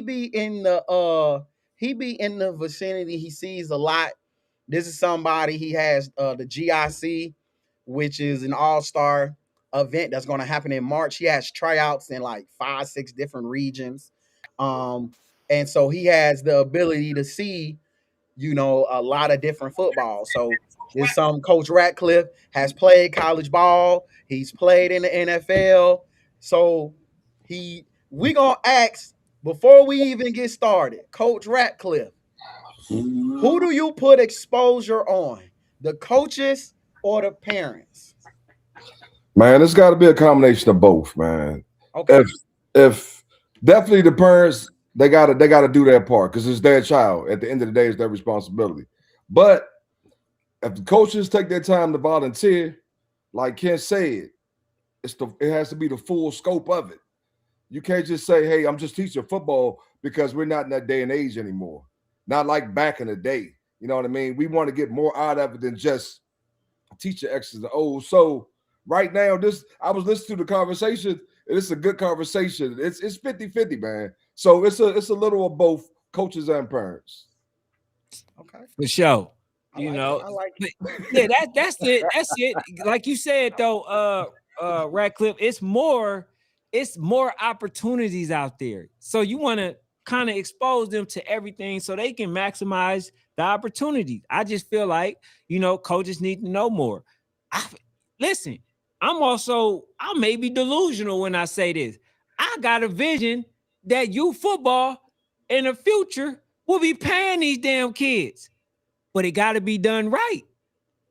Speaker 2: be in the he be in the vicinity. He sees a lot. This is somebody, he has the GIC, which is an all-star event that's going to happen in March. He has tryouts in like 5, 6 different regions. Um, and so he has the ability to see, a lot of different football. So this Coach Ratcliffe has played college ball. He's played in the NFL. So we gonna ask, before we even get started, Coach Ratcliffe, who do you put exposure on? The coaches or the parents?
Speaker 3: Man, it's got to be a combination of both, man. If
Speaker 2: Okay.
Speaker 3: if definitely the parents, they gotta do their part because it's their child. At the end of the day, it's their responsibility. But if the coaches take their time to volunteer, like Ken said, it has to be the full scope of it. You can't just say, "Hey, I'm just teaching football," because we're not in that day and age anymore. Not like back in the day. You know what I mean? We want to get more out of it than just teacher X's and O's. So right now, this I was listening to the conversation, and it's a good conversation. It's 50-50, man. So it's a little of both coaches and parents.
Speaker 2: Okay.
Speaker 1: For sure.
Speaker 2: I
Speaker 1: You
Speaker 2: like it.
Speaker 1: know,
Speaker 2: I like
Speaker 1: but yeah,
Speaker 2: it.
Speaker 1: that's it. That's it. Like you said though, Radcliffe, it's more opportunities out there. So you want to kind of expose them to everything so they can maximize the opportunities. I just feel like, coaches need to know more. I, listen, I may be delusional when I say this. I got a vision that youth football in the future We'll be paying these damn kids, but it got to be done right.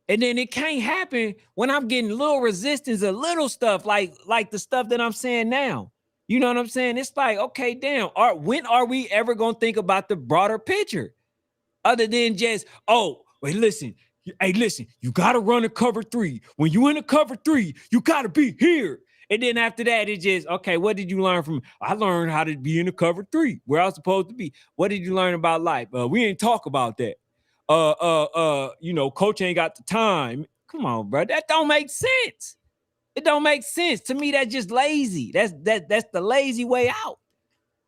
Speaker 1: And then it can't happen when I'm getting little resistance of little stuff like the stuff that I'm saying now. You know what I'm saying? It's like, okay, damn. When are we ever gonna think about the broader picture? Other than just, oh, wait, listen, hey, listen, you gotta run a cover three. When you in a cover three, you gotta be here. And then after that, it just, okay, what did you learn from? I learned how to be in a cover three, where I was supposed to be. What did you learn about life? We ain't talk about that. Coach ain't got the time. Come on, bro. That don't make sense. It don't make sense. To me, that's just lazy. That's the lazy way out.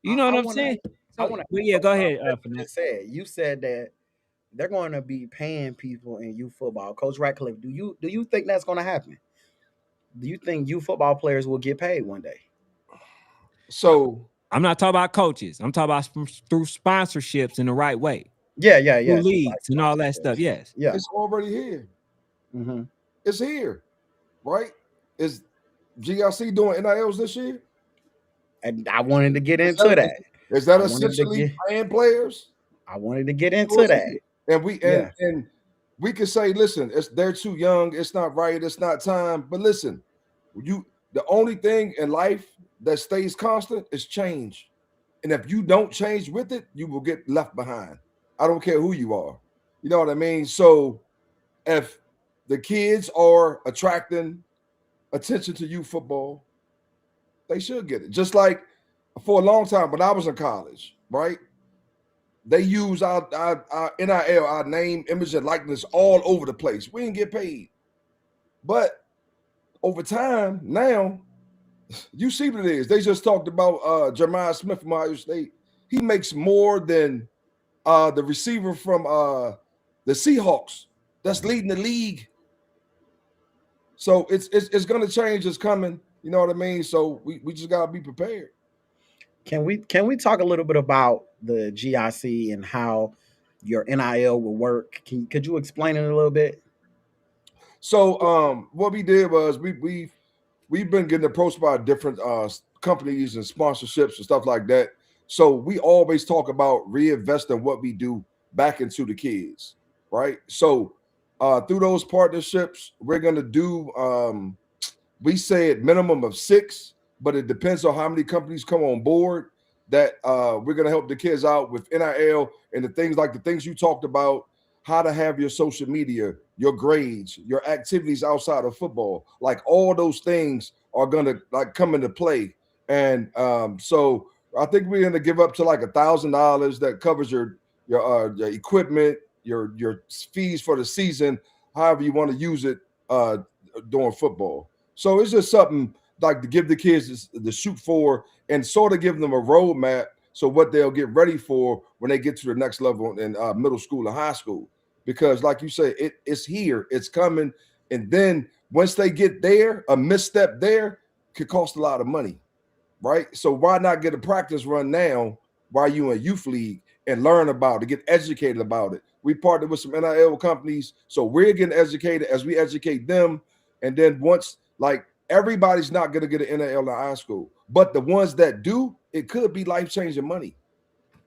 Speaker 1: You know what I'm saying?
Speaker 2: I
Speaker 1: So,
Speaker 2: want to.
Speaker 1: but yeah, go ahead,
Speaker 2: You just said you said that they're going to be paying people in youth football. Coach Ratcliff, do you think that's going to happen? Do you think youth football players will get paid one day?
Speaker 3: So
Speaker 1: I'm not talking about coaches. I'm talking about through sponsorships in the right way,
Speaker 2: Yeah.
Speaker 1: through
Speaker 2: So like
Speaker 1: leagues and all that stuff.
Speaker 2: sponsorships.
Speaker 1: Yes.
Speaker 2: Yeah.
Speaker 3: it's already here.
Speaker 2: Mm-hmm.
Speaker 3: It's here, right? Is GRC doing NILs this year?
Speaker 2: And I wanted to get
Speaker 3: Is
Speaker 2: into
Speaker 3: that,
Speaker 2: that.
Speaker 3: is that
Speaker 2: I wanted to
Speaker 3: essentially
Speaker 2: get.
Speaker 3: paying players?
Speaker 2: I wanted to get
Speaker 3: So
Speaker 2: into
Speaker 3: it's
Speaker 2: that.
Speaker 3: here. And we and
Speaker 2: Yeah.
Speaker 3: and we could say, listen, they're too young, it's not right, it's not time. But listen, the only thing in life that stays constant is change. And if you don't change with it, you will get left behind. I don't care who you are. You know what I mean? So if the kids are attracting attention to youth football, they should get it. Just like for a long time when I was in college, right? They use our NIL, our name, image, and likeness all over the place. We didn't get paid. But over time, now, you see what it is. They just talked about Jeremiah Smith from Ohio State. He makes more than the receiver from the Seahawks that's leading the league. So it's going to change. It's coming. You know what I mean? So we just got to be prepared.
Speaker 2: Can we talk a little bit about the GIC and how your NIL will work? Could you explain it a little bit?
Speaker 3: So what we did was we've been getting approached by different companies and sponsorships and stuff like that. So we always talk about reinvesting what we do back into the kids, right? So through those partnerships, we're gonna do we said minimum of 6, but it depends on how many companies come on board. That we're gonna help the kids out with NIL and the things you talked about, how to have your social media, your grades, your activities outside of football, like all those things are gonna like come into play. And so I think we're gonna give up to like $1,000 that covers your equipment, your fees for the season, however you want to use it during football. So it's just something like to give the kids the shoot for and sort of give them a roadmap so what they'll get ready for when they get to the next level in middle school and high school. Because, like you say, it's here, it's coming, and then once they get there, a misstep there could cost a lot of money, right? So why not get a practice run now while you in youth league and learn about it, get educated about it? We partnered with some NIL companies, so we're getting educated as we educate them, and then once like everybody's not going to get an NIL in high school, but the ones that do, it could be life changing money.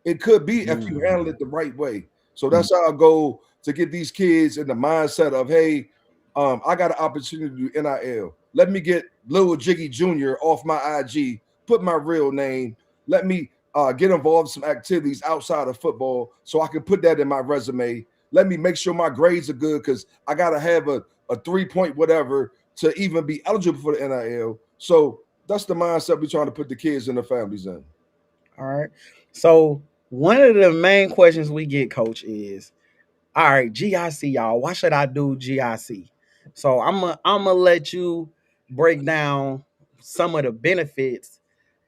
Speaker 3: It could be if you handle it the right way. So that's our goal to get these kids in the mindset of, hey, I got an opportunity to do NIL. Let me get Lil Jiggy Jr. off my IG, put my real name. Let me get involved in some activities outside of football so I can put that in my resume. Let me make sure my grades are good because I got to have a 3-point whatever to even be eligible for the NIL. So that's the mindset we're trying to put the kids and the families in.
Speaker 2: All right. So one of the main questions we get, Coach, is all right, GIC, y'all. Why should I do GIC? So I'm gonna let you break down some of the benefits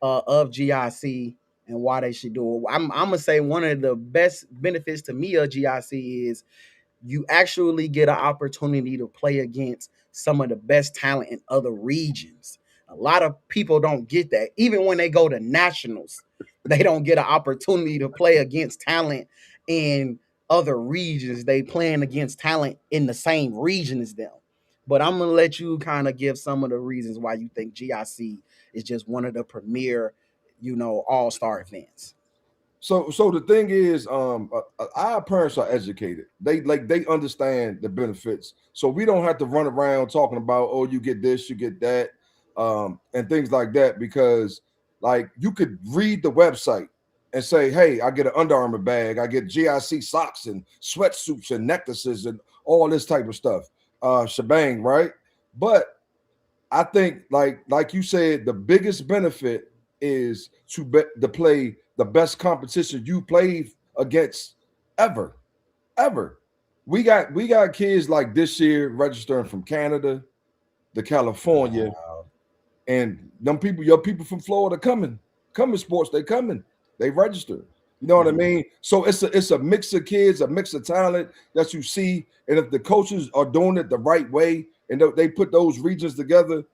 Speaker 2: of GIC and why they should do it. I'm gonna say one of the best benefits to me of GIC is you actually get an opportunity to play against some of the best talent in other regions. A lot of people don't get that. Even when they go to nationals, they don't get an opportunity to play against talent in other regions. They playing against talent in the same region as them. But I'm gonna let you kind of give some of the reasons why you think GIC is just one of the premier, all-star events.
Speaker 3: So the thing is, our parents are educated. They understand the benefits, so we don't have to run around talking about, oh, you get this, you get that, and things like that. Because like you could read the website and say, hey, I get an Under Armour bag, I get GIC socks and sweatsuits and necklaces and all this type of stuff, shebang, right? But I think like you said, the biggest benefit is to play the best competition you played against ever, ever. We got kids like this year registering from Canada to California,
Speaker 2: Wow.
Speaker 3: and them people, your people from Florida coming sports, they coming, they register. You know what I
Speaker 2: Mhm.
Speaker 3: mean? So it's a mix of kids, a mix of talent that you see, and if the coaches are doing it the right way and they put those regions together,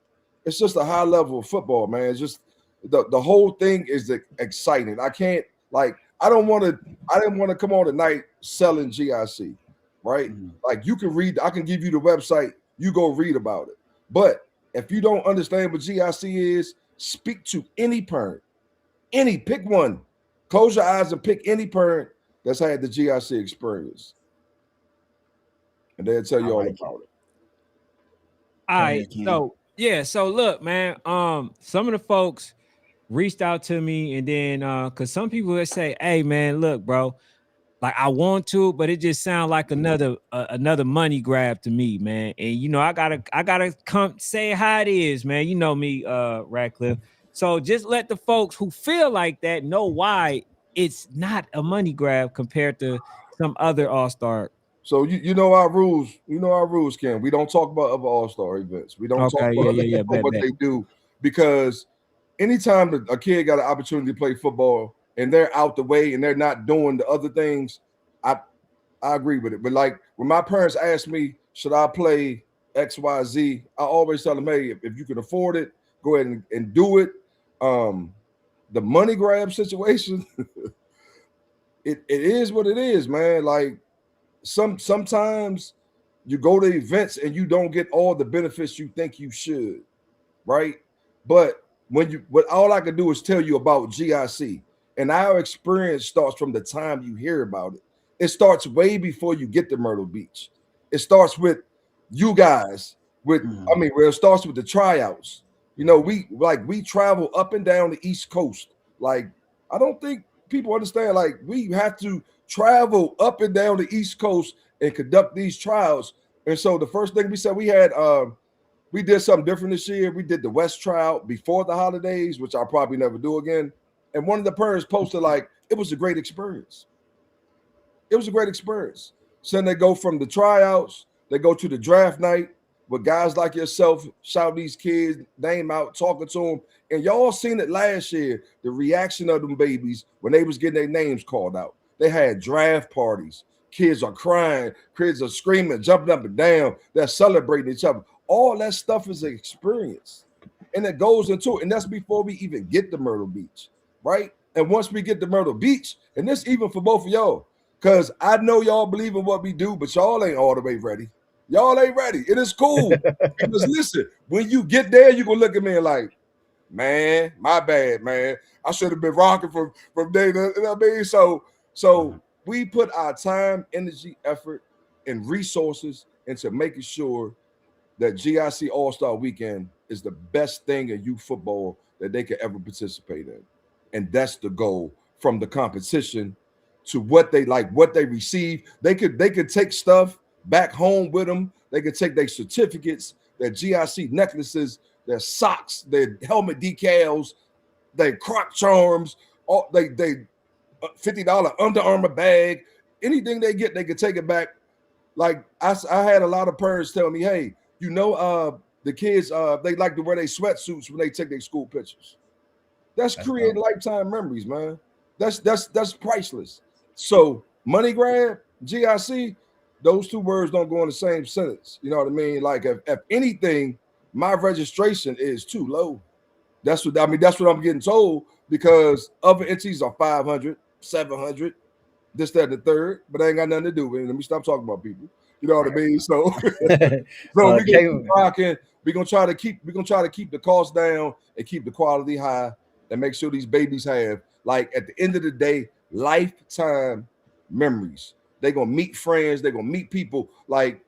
Speaker 3: it's just a high level of football, man. It's just the whole thing is exciting. I can't like I didn't want to come on tonight selling GIC, right?
Speaker 2: Mhm.
Speaker 3: Like you can read, I can give you the website, you go read about it. But if you don't understand what GIC is, speak to any parent, pick one. Close your eyes and pick any parent that's had the GIC experience, and they'll tell
Speaker 2: I
Speaker 3: you all
Speaker 2: like it.
Speaker 3: about it.
Speaker 1: All
Speaker 2: Go
Speaker 1: right.
Speaker 2: ahead, Ken.
Speaker 1: So yeah, so look, man. Some of the folks reached out to me, and then because some people would say, hey man, look, bro, like I want to, but it just sounds like another money grab to me, man. And I gotta come say how it is, man. You know me, Ratcliff. So just let the folks who feel like that know why it's not a money grab compared to some other all-star.
Speaker 3: So you know our rules. You know our rules, Ken. We don't talk about other All Star events. We don't talk
Speaker 1: Okay,
Speaker 3: about
Speaker 1: yeah,
Speaker 3: other
Speaker 1: yeah, yeah,
Speaker 3: people
Speaker 1: bet,
Speaker 3: what
Speaker 1: bet.
Speaker 3: they do because anytime that a kid got an opportunity to play football and they're out the way and they're not doing the other things, I I agree with it. But like when my parents ask me, should I play XYZ, I always tell them, hey, if you can afford it, go ahead and do it. Um, the money grab situation, it is what it is, man. Like sometimes you go to events and you don't get all the benefits you think you should, right? But what all I can do is tell you about GIC, and our experience starts from the time you hear about it. It starts way before you get to Myrtle Beach. It starts with you guys.
Speaker 2: Mhm.
Speaker 3: Where it starts with the tryouts. You know, we travel up and down the East Coast. Like I don't think people understand. Like we have to travel up and down the East Coast and conduct these trials. And so the first thing we said we did something different this year. We did the West trial before the holidays, which I'll probably never do again. And one of the parents posted like it was a great experience. It was a great experience. So then they go from the tryouts, they go to the draft night with guys like yourself, shout these kids' name out, talking to them. And y'all seen it last year, the reaction of them babies when they was getting their names called out. They had draft parties. Kids are crying, kids are screaming, jumping up and down. They're celebrating each other. All that stuff is an experience. And it goes into it. And that's before we even get to Myrtle Beach, right? And once we get to Myrtle Beach, and this even for both of y'all, because I know y'all believe in what we do, but y'all ain't all the way ready. Y'all ain't ready. It is cool. Because listen, when you get there, you're gonna look at me and like, man, my bad, man. I should have been rocking from day to, you know what I mean? So
Speaker 2: Mhm.
Speaker 3: we put our time, energy, effort, and resources into making sure that GIC All Star Weekend is the best thing in youth football that they could ever participate in, and that's the goal from the competition to what they like, what they receive. They could take stuff back home with them. They could take their certificates, their GIC necklaces, their socks, their helmet decals, their croc charms, all they $50 Under Armour bag. Anything they get, they could take it back. Like I had a lot of parents tell me, hey, the kids they like to wear their sweatsuits when they take their school pictures. That's
Speaker 2: That's
Speaker 3: creating
Speaker 2: dope.
Speaker 3: lifetime memories, man. That's priceless. So money grab, GIC, those two words don't go in the same sentence. You know what I mean? Like if anything, my registration is too low. That's what I'm getting told because other entities are 500, 700, this, that, and the third, but they ain't got nothing to do with it. Let me stop talking about people. You know what I
Speaker 2: Right.
Speaker 3: mean? So so we gonna
Speaker 2: Jay,
Speaker 3: keep rocking. We're gonna try to keep the cost down and keep the quality high and make sure these babies have Like at the end of the day, lifetime memories. They're gonna meet friends, they're gonna meet people. Like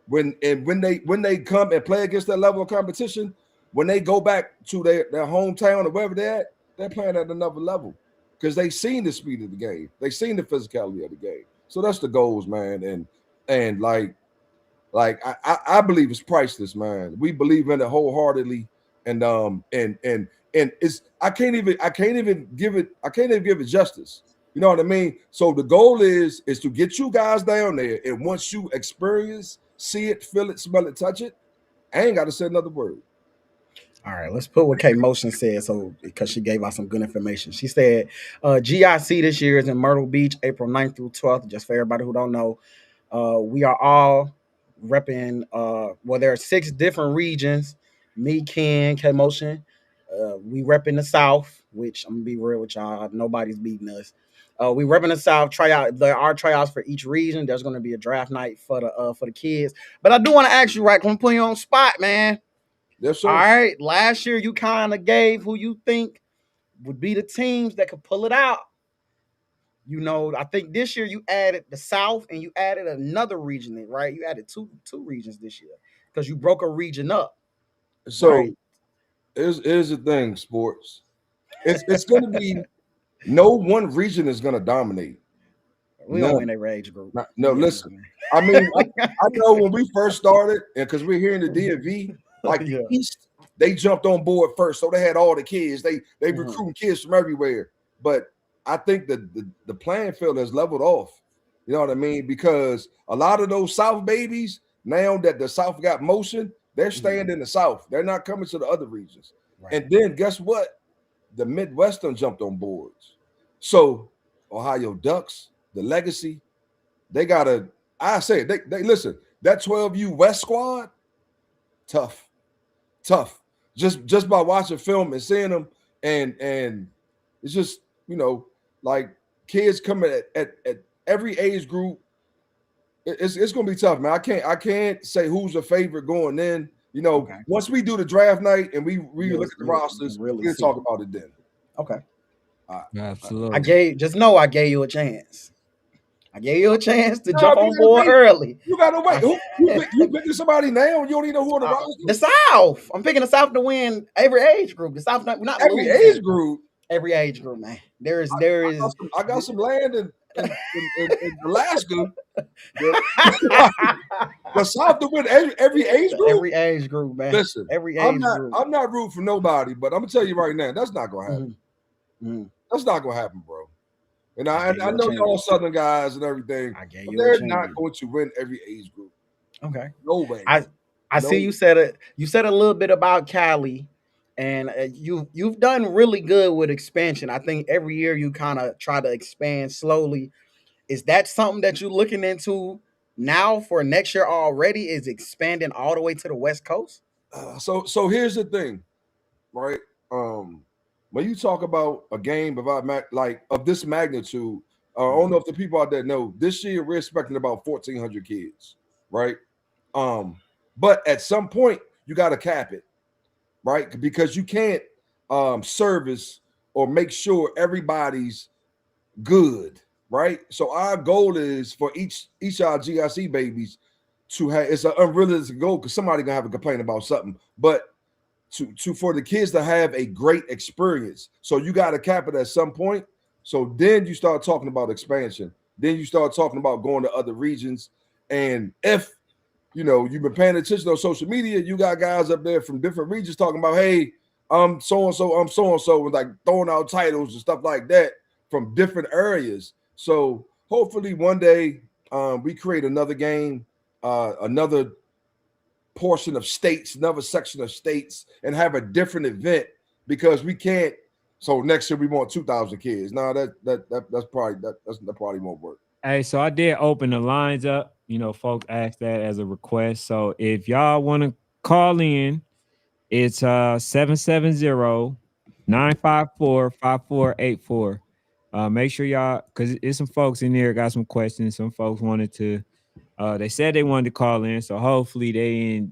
Speaker 3: when they come and play against that level of competition, when they go back to their hometown or wherever they're at, they're playing at another level because they seen the speed of the game, they seen the physicality of the game. So that's the goals, man. And I believe it's priceless, man. We believe in it wholeheartedly, and it's I can't even give it justice. You know what I mean? So the goal is to get you guys down there, and once you experience, see it, feel it, smell it, touch it, I ain't got to say another word.
Speaker 2: All right, let's put what K Motion said. So, because she gave out some good information, she said GIC this year is in Myrtle Beach, April 9th through 12th. Just for everybody who don't know, we are all repping. Well, there are 6 different regions. Me, Ken, K Motion. We repping the South, which I'm gonna be real with y'all. Nobody's beating us. We repping the South. Tryout. There are tryouts for each region. There's going to be a draft night for the kids. But I do want to ask you, right? I'm putting you on the spot, man.
Speaker 3: Yes,
Speaker 2: All
Speaker 3: sir.
Speaker 2: right. Last year, you kind of gave who you think would be the teams that could pull it out. I think this year you added the South and you added another region, right? You added two regions this year because you broke a region up,
Speaker 3: So
Speaker 2: right?
Speaker 3: here's the thing, sports. It's going to be no one region is going to dominate.
Speaker 2: We don't win
Speaker 3: None.
Speaker 2: every age group.
Speaker 3: No, listen. I mean, I know when we first started, and because we're here in the DMV, like the
Speaker 2: Yeah.
Speaker 3: East, they jumped on board first, so they had all the kids. They
Speaker 2: Mhm.
Speaker 3: recruiting kids from everywhere. But I think the playing field has leveled off. You know what I mean? Because a lot of those South babies, now that the South got motion, they're staying in the South. They're not coming to the other regions.
Speaker 2: Right.
Speaker 3: And then guess what? The Midwestern jumped on boards. So Ohio Ducks, the legacy, they gotta. I say they listen. That 12U West squad, tough, tough. Just by watching film and seeing them, and it's just like kids coming at every age group. It's gonna be tough, man. I can't say who's a favorite going in.
Speaker 2: Okay.
Speaker 3: Once we do the draft night and we look at the
Speaker 2: You
Speaker 3: rosters,
Speaker 2: can really
Speaker 3: we'll
Speaker 2: see.
Speaker 3: talk about it then.
Speaker 2: Okay.
Speaker 3: All right.
Speaker 1: Absolutely.
Speaker 2: I gave you a chance. I gave you a chance to
Speaker 3: No,
Speaker 2: jump on board early.
Speaker 3: you gotta wait.
Speaker 2: I-
Speaker 3: You picking somebody now? You don't even know who on the roster.
Speaker 2: the South. I'm picking the South to win every age group. The South, we're not
Speaker 3: Every
Speaker 2: losing.
Speaker 3: age group.
Speaker 2: Every age group, man. There is.
Speaker 3: I got some land in Alaska. The, the South to win every age group.
Speaker 2: Every age group, man.
Speaker 3: Listen,
Speaker 2: Every
Speaker 3: I'm
Speaker 2: age
Speaker 3: not
Speaker 2: group.
Speaker 3: I'm not rooting for nobody, but I'm gonna tell you right now, that's not gonna happen.
Speaker 2: Mhm.
Speaker 3: That's not gonna happen, bro. And
Speaker 2: I
Speaker 3: I
Speaker 2: gave you a
Speaker 3: know y'all
Speaker 2: chance.
Speaker 3: Southern guys and everything,
Speaker 2: I gave
Speaker 3: but
Speaker 2: you a
Speaker 3: they're
Speaker 2: chance.
Speaker 3: not going to win every age group.
Speaker 2: Okay.
Speaker 3: No way.
Speaker 2: I see you said it. You said a little bit about Cali, and you've done really good with expansion. I think every year you kind of try to expand slowly. Is that something that you're looking into now for next year already? Is expanding all the way to the West Coast?
Speaker 3: So here's the thing, right? Um, when you talk about a game of this magnitude, I don't know if the people out there know. This year we're expecting about 1,400 kids, right? But at some point you got to cap it, right? Because you can't service or make sure everybody's good, right? So our goal is for each of our GIC babies to have, it's an unrealistic goal because somebody gonna have a complaint about something, but to for the kids to have a great experience. So you got to cap it at some point. So then you start talking about expansion. Then you start talking about going to other regions. And if you've been paying attention on social media, you got guys up there from different regions talking about, hey, so and so, with like throwing out titles and stuff like that from different areas. So hopefully one day we create another game, another portion of states, another section of states, and have a different event because we can't. So next year we want 2,000 kids. No, that probably won't work.
Speaker 1: Hey, so I did open the lines up. Folks asked that as a request. So if y'all want to call in, it's 770-954-5484. Make sure y'all, because it's some folks in there got some questions. Some folks wanted to, they said they wanted to call in. So hopefully they ain't,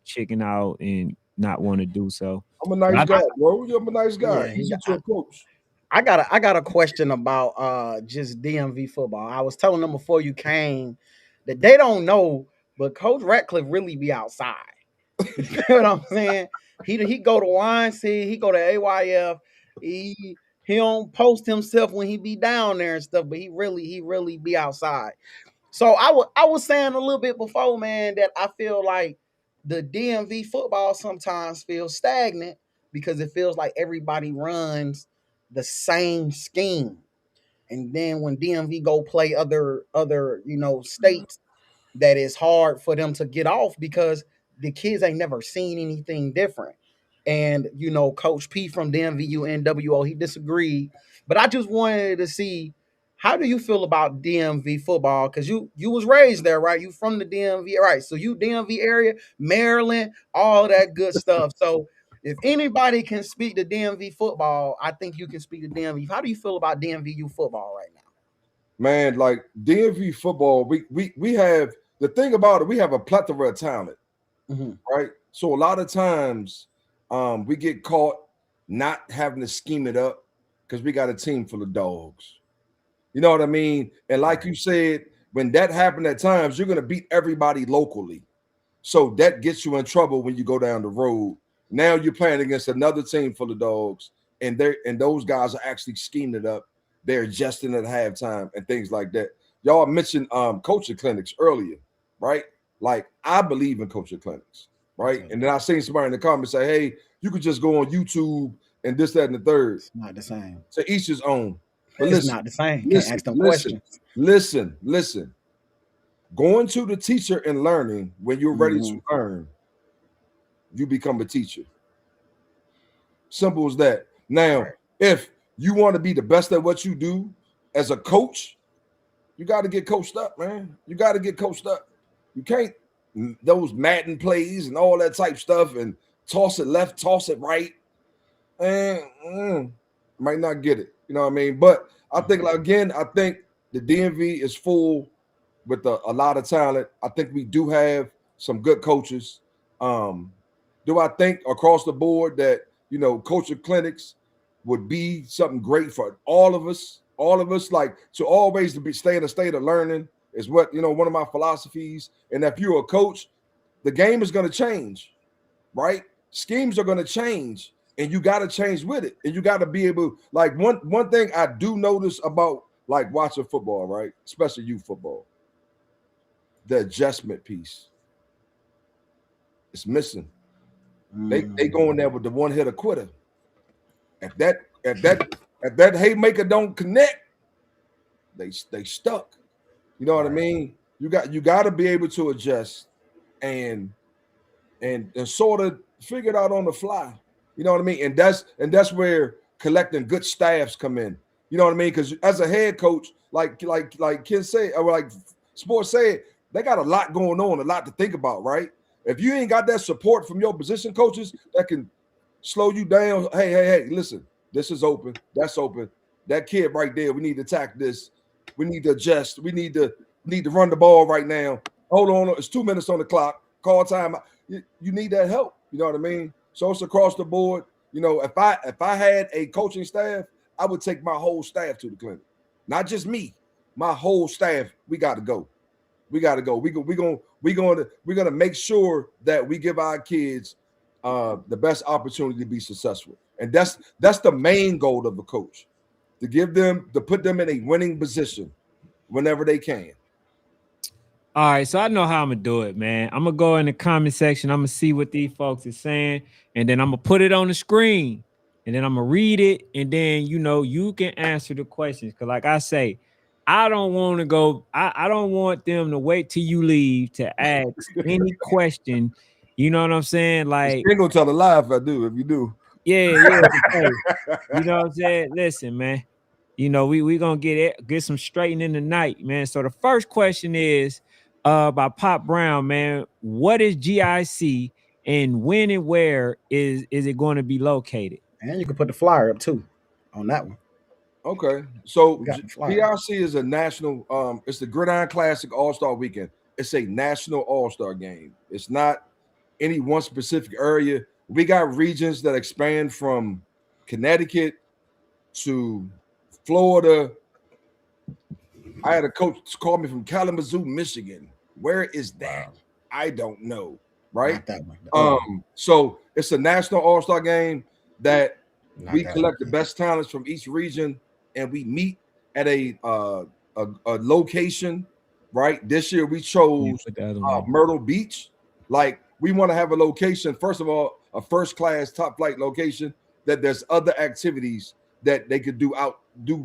Speaker 1: chicken out and not want to do so.
Speaker 3: I'm a nice guy, bro. I'm a nice guy.
Speaker 2: Yeah,
Speaker 3: Easy to approach.
Speaker 2: I got a question about just DMV football. I was telling them before you came that they don't know, but Coach Ratcliff really be outside. You feel what I'm saying? He go to YNC, he go to AYF. He don't post himself when he be down there and stuff, but he really be outside. So I was saying a little bit before, man, that I feel like the DMV football sometimes feels stagnant because it feels like everybody runs the same scheme. And then when DMV go play other states, that is hard for them to get off because the kids ain't never seen anything different. And Coach P from DMVU NWO, he disagreed. But I just wanted to see, how do you feel about DMV football? Because you was raised there, right? You from the DMV, right? So you DMV area, Maryland, all that good stuff. So if anybody can speak to DMV football, I think you can speak to DMV. How do you feel about DMVU football right
Speaker 3: Man, like DMV football, we have the thing about it, we have a plethora of talent,
Speaker 2: now?
Speaker 3: right? So a lot of times we get caught not having to scheme it up because we got a team full of dogs. You know what I mean? And like you said, when that happened at times, you're gonna beat everybody locally. So that gets you in trouble when you go down the road. Now you're playing against another team full of dogs, and those guys are actually scheming it up. They're adjusting at halftime and things like that. Y'all mentioned coaching clinics earlier, right? Like I believe in coaching clinics, right?
Speaker 2: Okay.
Speaker 3: And then I seen somebody in the comments say, "Hey, you could just go on YouTube and this, that, and the third."
Speaker 2: It's not the same.
Speaker 3: To each his own. But
Speaker 2: It's
Speaker 3: listen,
Speaker 2: not the same. Can't
Speaker 3: listen,
Speaker 2: ask them
Speaker 3: listen,
Speaker 2: questions.
Speaker 3: listen. Going to the teacher and learning when you're ready
Speaker 2: Hmm.
Speaker 3: to learn, you become a teacher. Simple as that. Now,
Speaker 2: Right.
Speaker 3: if you want to be the best at what you do as a coach, you got to get coached up, man. You got to get coached up. You can't those Madden plays and all that type stuff and toss it left, toss it right, and might not get it. You know what I mean? But I think like, again, I think the DMV is full with a lot of talent. I think we do have some good coaches. Um, do I think across the board that coaching clinics would be something great for all of us? All of us, like to always to be stay in a state of learning is what one of my philosophies. And if you're a coach, the game is going to change, right? Schemes are going to change, and you got to change with it. And you got to be able, like one thing I do notice about like watching football, right? Especially youth football, the adjustment piece is missing. They go in there with the one hitter quitter. If that haymaker don't connect, they stuck. You know what I
Speaker 2: Right.
Speaker 3: mean? You got to be able to adjust and and sort of figure it out on the fly. You know what I mean? And that's where collecting good staffs come in. You know what I mean? Because as a head coach, like kids say, or like sports said, they got a lot going on, a lot to think about, right? If you ain't got that support from your position coaches that can slow you down, hey, listen, this is open, that's open. That kid right there, we need to attack this. We need to adjust. We need to run the ball right now. Hold on, it's 2 minutes on the clock. Call time. You need that help. You know what I mean? So it's across the board. If I had a coaching staff, I would take my whole staff to the clinic, not just me. My whole staff. We got to go. We got to go. We're gonna make sure that we give our kids the best opportunity to be successful, and that's the main goal of a coach, to put them in a winning position whenever they can.
Speaker 1: All right, so I know how I'm gonna do it, man. I'm gonna go in the comment section. I'm gonna see what these folks are saying, and then I'm gonna put it on the screen, and then I'm gonna read it, and then you can answer the questions. Cause like I say, I don't want to go. I don't want them to wait till you leave to ask any question. You know what I'm saying?
Speaker 3: You
Speaker 1: Like,
Speaker 3: ain't gonna tell a lie if I do. If you do,
Speaker 1: yeah. Hey, you know what I'm saying? Listen, man. We gonna get some straightening tonight, man. So the first question is by Pop Brown, man. What is GIC and when and where is it going to be located?
Speaker 2: And you can put the flyer up too on that one.
Speaker 3: okay.
Speaker 2: We
Speaker 3: So
Speaker 2: got the flyer.
Speaker 3: PRC is a national. It's the Gridiron Classic All Star Weekend. It's a national All Star game. It's not any one specific area. We got regions that expand from Connecticut to Florida. I had a coach call me from Kalamazoo, Michigan. Where is that?
Speaker 2: Wow.
Speaker 3: I don't know. Right.
Speaker 2: Not that one. The other one.
Speaker 3: So it's a national all-star game that
Speaker 2: Not
Speaker 3: we
Speaker 2: that one.
Speaker 3: collect the best talents from each region and we meet at a location. Right. This year we
Speaker 1: Yeah,
Speaker 3: chose
Speaker 1: put the other one.
Speaker 3: Myrtle Beach. Like we want to have a location, first of all, a first class top flight location that there's other activities that they could do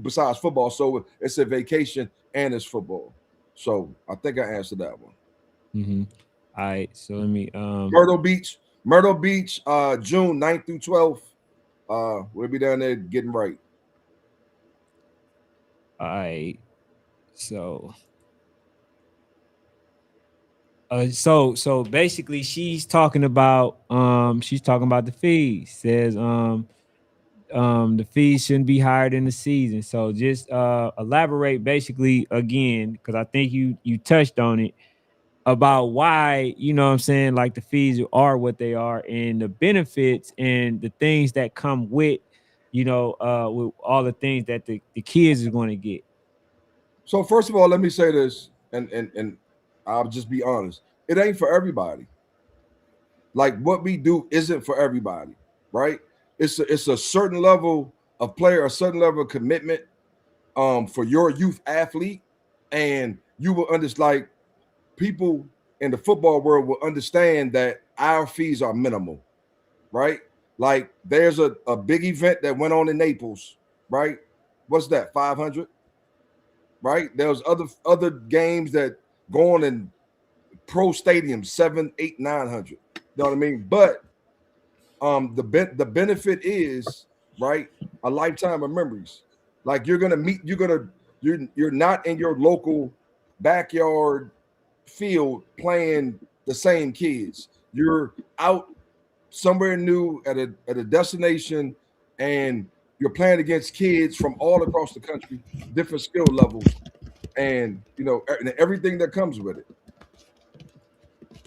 Speaker 3: besides football. So it's a vacation and it's football. So I think I answered that one.
Speaker 1: Mm-hmm. All right. So let me
Speaker 3: Myrtle Beach, June 9th through 12th. We'll be down there getting right.
Speaker 1: all right. So so basically she's talking about the fees. Says the fees shouldn't be higher than the season. So just elaborate basically again, because I think you touched on it about why, you know what I'm saying, like the fees are what they are and the benefits and the things that come with, with all the things that the kids is going to get.
Speaker 3: So first of all, let me say this, and I'll just be honest. It ain't for everybody. Like what we do isn't for everybody, right? It's a certain level of player, a certain level of commitment for your youth athlete, and you will understand. Like people in the football world will understand that our fees are minimal, right? Like there's a big event that went on in Naples, right? What's that? 500, right? There's other games that go on in pro stadiums, 7, 8, 900. You know what I mean? But the benefit is right a lifetime of memories. Like you're not in your local backyard field playing the same kids. You're out somewhere new at a destination, and you're playing against kids from all across the country, different skill levels, and and everything that comes with it.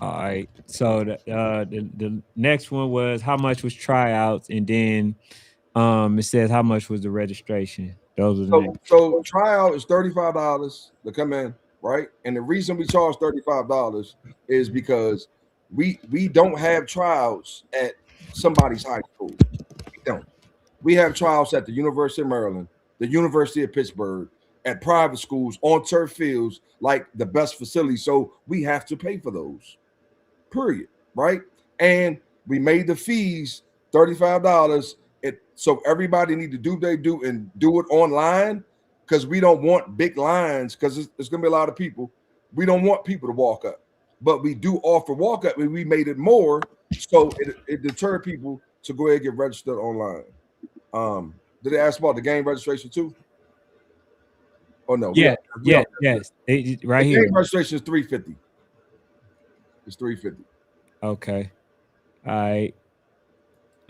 Speaker 1: All right. So the next one was how much was tryouts, and then it says how much was the registration. Those are the
Speaker 3: So
Speaker 1: next.
Speaker 3: so tryout is $35 to come in, right? And the reason we charge $35 is because we don't have tryouts at somebody's high school. We don't. We have tryouts at the University of Maryland, the University of Pittsburgh, at private schools on turf fields, like the best facilities. So we have to pay for those. Period. Right? And we made the fees $35. So everybody need to do what they do and do it online because we don't want big lines because it's gonna be a lot of people. We don't want people to walk up, but we do offer walk up, and we made it more so it deterred people to go ahead and get registered online. Did they ask about the game registration too? Oh no,
Speaker 1: Yeah,
Speaker 3: we
Speaker 1: yeah,
Speaker 3: are
Speaker 1: yes.
Speaker 3: the
Speaker 1: Right here.
Speaker 3: game registration is 350. It's 350.
Speaker 1: Okay. All right.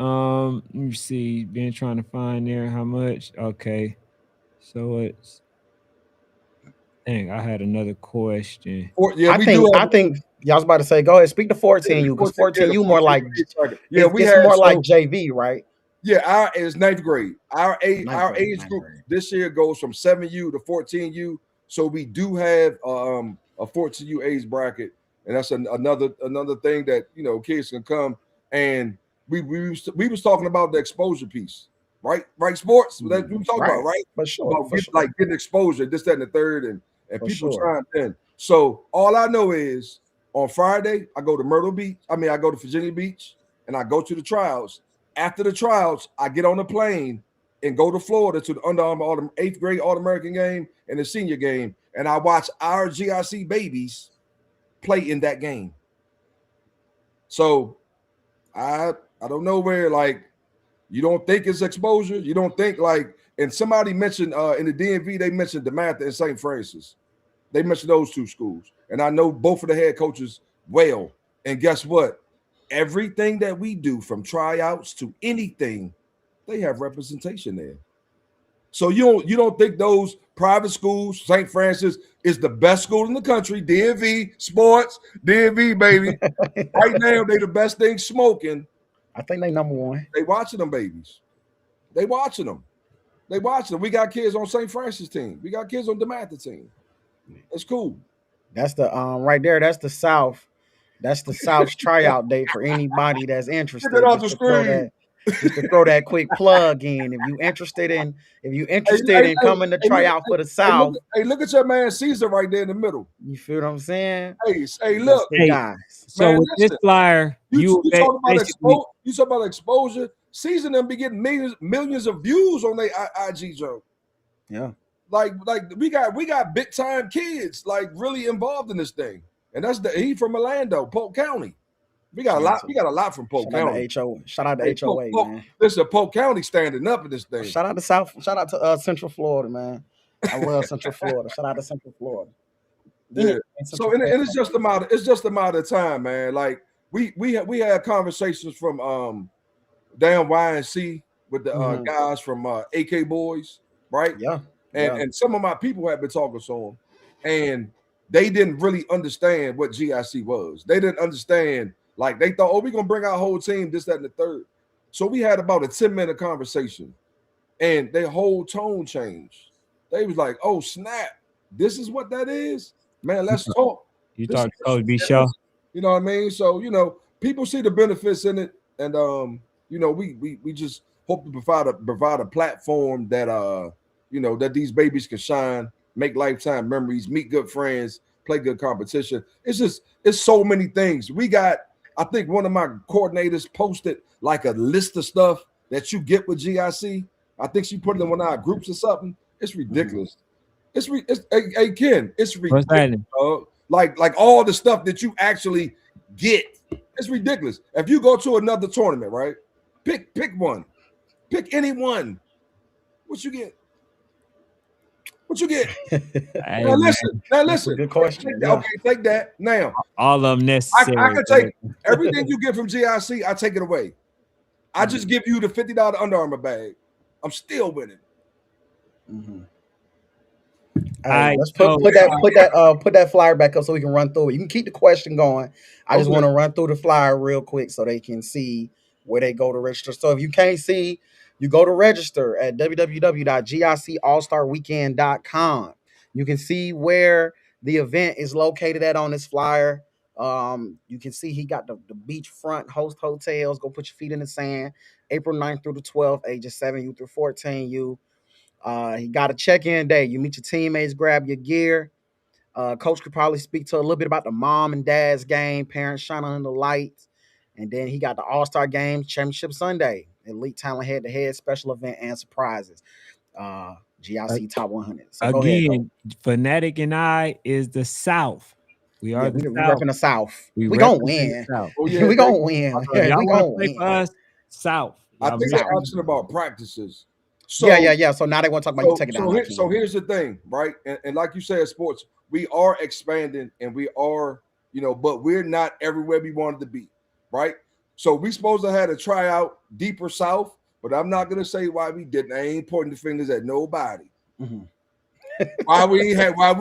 Speaker 1: Let me see. Been trying to find there how much. Okay. So it's dang, I had another question.
Speaker 3: Or yeah,
Speaker 2: I
Speaker 3: we do
Speaker 2: think
Speaker 3: have
Speaker 2: I think y'all was about to say, go ahead, speak to 14U because
Speaker 3: 14,
Speaker 2: 14U
Speaker 3: the
Speaker 2: more like
Speaker 3: 14 bracket. Yeah,
Speaker 2: it's
Speaker 3: we
Speaker 2: it's
Speaker 3: had
Speaker 2: more like
Speaker 3: so
Speaker 2: JV, right?
Speaker 3: yeah, our is ninth grade.
Speaker 2: Ninth
Speaker 3: Our
Speaker 2: grade,
Speaker 3: age
Speaker 2: ninth
Speaker 3: group
Speaker 2: grade.
Speaker 3: this year goes from 7U to 14U. So we do have a 14U age bracket, and that's another thing that kids can come and we was talking about the exposure piece, right? Right, sports that we talk about,
Speaker 2: Right.
Speaker 3: right?
Speaker 2: For sure,
Speaker 3: About
Speaker 2: for sure,
Speaker 3: getting exposure, this, that, and the third, and
Speaker 2: for
Speaker 3: people
Speaker 2: sure.
Speaker 3: trying in. So all I know is on Friday I go to Myrtle Beach. I mean, I go to Virginia Beach and I go to the trials. After the trials, I get on the plane and go to Florida to the Under Armour eighth grade All American game and the senior game, and I watch our GIC babies play in that game. So I don't know where like you don't think it's exposure. You don't think like, and somebody mentioned in the DMV they mentioned DeMatha and St. Francis. They mentioned those two schools, and I know both of the head coaches well. And guess what? Everything that we do, from tryouts to anything, they have representation there. So you don't think those private schools, St. Francis is the best school in the country, DMV sports, DMV baby. Right now, they the best thing smoking.
Speaker 2: I think they number one.
Speaker 3: They watching them babies. They watching them. They watching it. We got kids on St. Francis team. We got kids on DeMatha team. It's cool.
Speaker 2: That's the right there. That's the South. That's the South's tryout date for anybody that's
Speaker 3: Get that
Speaker 2: interested.
Speaker 3: off the screen.
Speaker 2: Just to throw that quick plug in. If you
Speaker 3: Hey,
Speaker 2: interested
Speaker 3: hey,
Speaker 2: in
Speaker 3: hey,
Speaker 2: coming to
Speaker 3: hey,
Speaker 2: try
Speaker 3: look,
Speaker 2: out for the
Speaker 3: hey,
Speaker 2: South,
Speaker 3: look at your man Caesar right there in the middle.
Speaker 2: you feel what I'm saying?
Speaker 3: Hey,
Speaker 2: That's
Speaker 3: look,
Speaker 2: the
Speaker 1: Hey,
Speaker 2: guys.
Speaker 1: so
Speaker 3: man,
Speaker 1: with this
Speaker 3: listen.
Speaker 1: flyer, you
Speaker 3: You talking about
Speaker 1: basically
Speaker 3: You talking about exposure? Caesar them be getting millions of views on their IG joke.
Speaker 2: Yeah.
Speaker 3: Like we got big time kids like really involved in this thing, and he from Orlando, Polk County. We got a lot. We got a lot from Polk
Speaker 2: Shout out
Speaker 3: County.
Speaker 2: to HO. Shout out to
Speaker 3: Hey,
Speaker 2: HOA, man.
Speaker 3: listen, Polk County standing up in this thing.
Speaker 2: Shout out to South. Shout out to Central Florida, man. I love Central Florida. Shout out to Central Florida.
Speaker 3: Yeah.
Speaker 2: Central
Speaker 3: So and
Speaker 2: Florida.
Speaker 3: it's just a matter of time, man. Like we had conversations from down YNC with the guys from AK Boys, right?
Speaker 2: Yeah.
Speaker 3: And some of my people have been talking to them, and they didn't really understand what GIC was. They didn't understand, like they thought, oh, we're gonna bring our whole team, this, that, and the third. So we had about a 10-minute conversation, and their whole tone changed. They was like, oh, snap, this is what that is, man. Let's talk.
Speaker 1: you talk to Coach B Show.
Speaker 3: You know what I mean? So people see the benefits in it, and we just hope to provide a platform that that these babies can shine, make lifetime memories, meet good friends, play good competition. It's so many things. I think one of my coordinators posted like a list of stuff that you get with GIC. I think she put it in one of our groups or something. It's ridiculous. Hey Ken, it's ridiculous. Like all the stuff that you actually get. It's ridiculous. If you go to another tournament, right? Pick one. Pick any one. What you get? What you get?
Speaker 1: Hey,
Speaker 3: now listen.
Speaker 2: Good question.
Speaker 3: Okay, take that. Now,
Speaker 1: all of them necessary.
Speaker 3: I can take everything you get from GIC, I take it away. I just give you the $50 Under Armour bag. I'm still winning.
Speaker 2: All right, let's put that flyer back up so we can run through it. You can keep the question going. I just want to run through the flyer real quick so they can see where they go to register. So if you can't see, you go to register at www.gicallstarweekend.com. You can see where the event is located at on this flyer. You can see he got the beachfront host hotels. Go put your feet in the sand. April 9th through the 12th, ages 7U through 14U. He got a check-in day. You meet your teammates, grab your gear. Coach could probably speak to a little bit about the mom and dad's game, parents shining on the lights. And then he got the All-Star Game, Championship Sunday, Elite Talent Head-to-Head, special event, and surprises. GIC Top 100. So
Speaker 1: again, Fanatic and I is the South. We are
Speaker 2: we
Speaker 1: South.
Speaker 2: repping the South. We gonna win.
Speaker 3: Oh, yeah,
Speaker 2: we gonna win.
Speaker 1: Y'all want to play for us? South.
Speaker 3: I think they're asking about practices.
Speaker 2: So, yeah. So now they want to talk about you taking down.
Speaker 3: So here's the thing, right? And like you said, sports, we are expanding and we are, but we're not everywhere we wanted to be, right? So we supposed to have a tryout deeper south, but I'm not gonna say why we didn't. I ain't pointing the fingers at nobody. Why we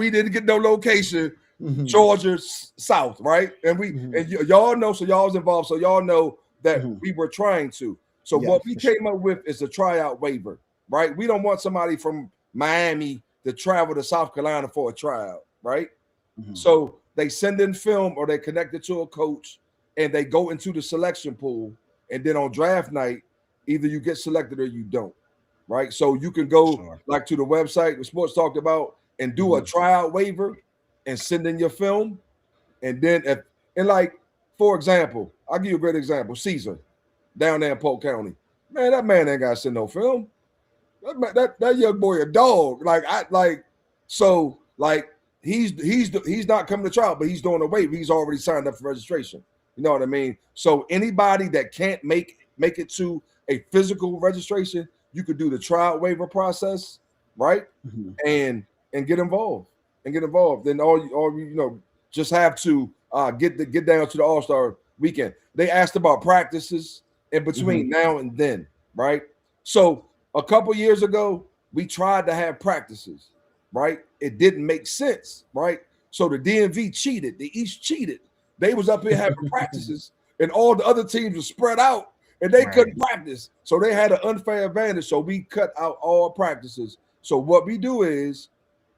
Speaker 3: didn't get no location, Georgia South, right? And y'all know, so y'all was involved, so y'all know that we were trying to. So what we came up with is a tryout waiver, right? We don't want somebody from Miami to travel to South Carolina for a tryout, right? So they send in film or they connect it to a coach and they go into the selection pool. And then on draft night, either you get selected or you don't, right? So you can go like to the website the sports talked about and do a tryout waiver and send in your film. And then for example, I'll give you a great example, Caesar. Down there in Polk County, man, that man ain't got to send no film. That young boy a dog. He's not coming to trial, but he's doing a waiver. He's already signed up for registration. You know what I mean? So anybody that can't make it to a physical registration, you could do the trial waiver process, right? And get involved. Then all you just have to get down to the All-Star weekend. They asked about practices in between now and then, right? So a couple years ago, we tried to have practices, right? It didn't make sense, right? So the DMV cheated. The East cheated. They was up here having practices, and all the other teams were spread out, and they
Speaker 2: Right.
Speaker 3: couldn't practice. So they had an unfair advantage. So we cut out all practices. So what we do is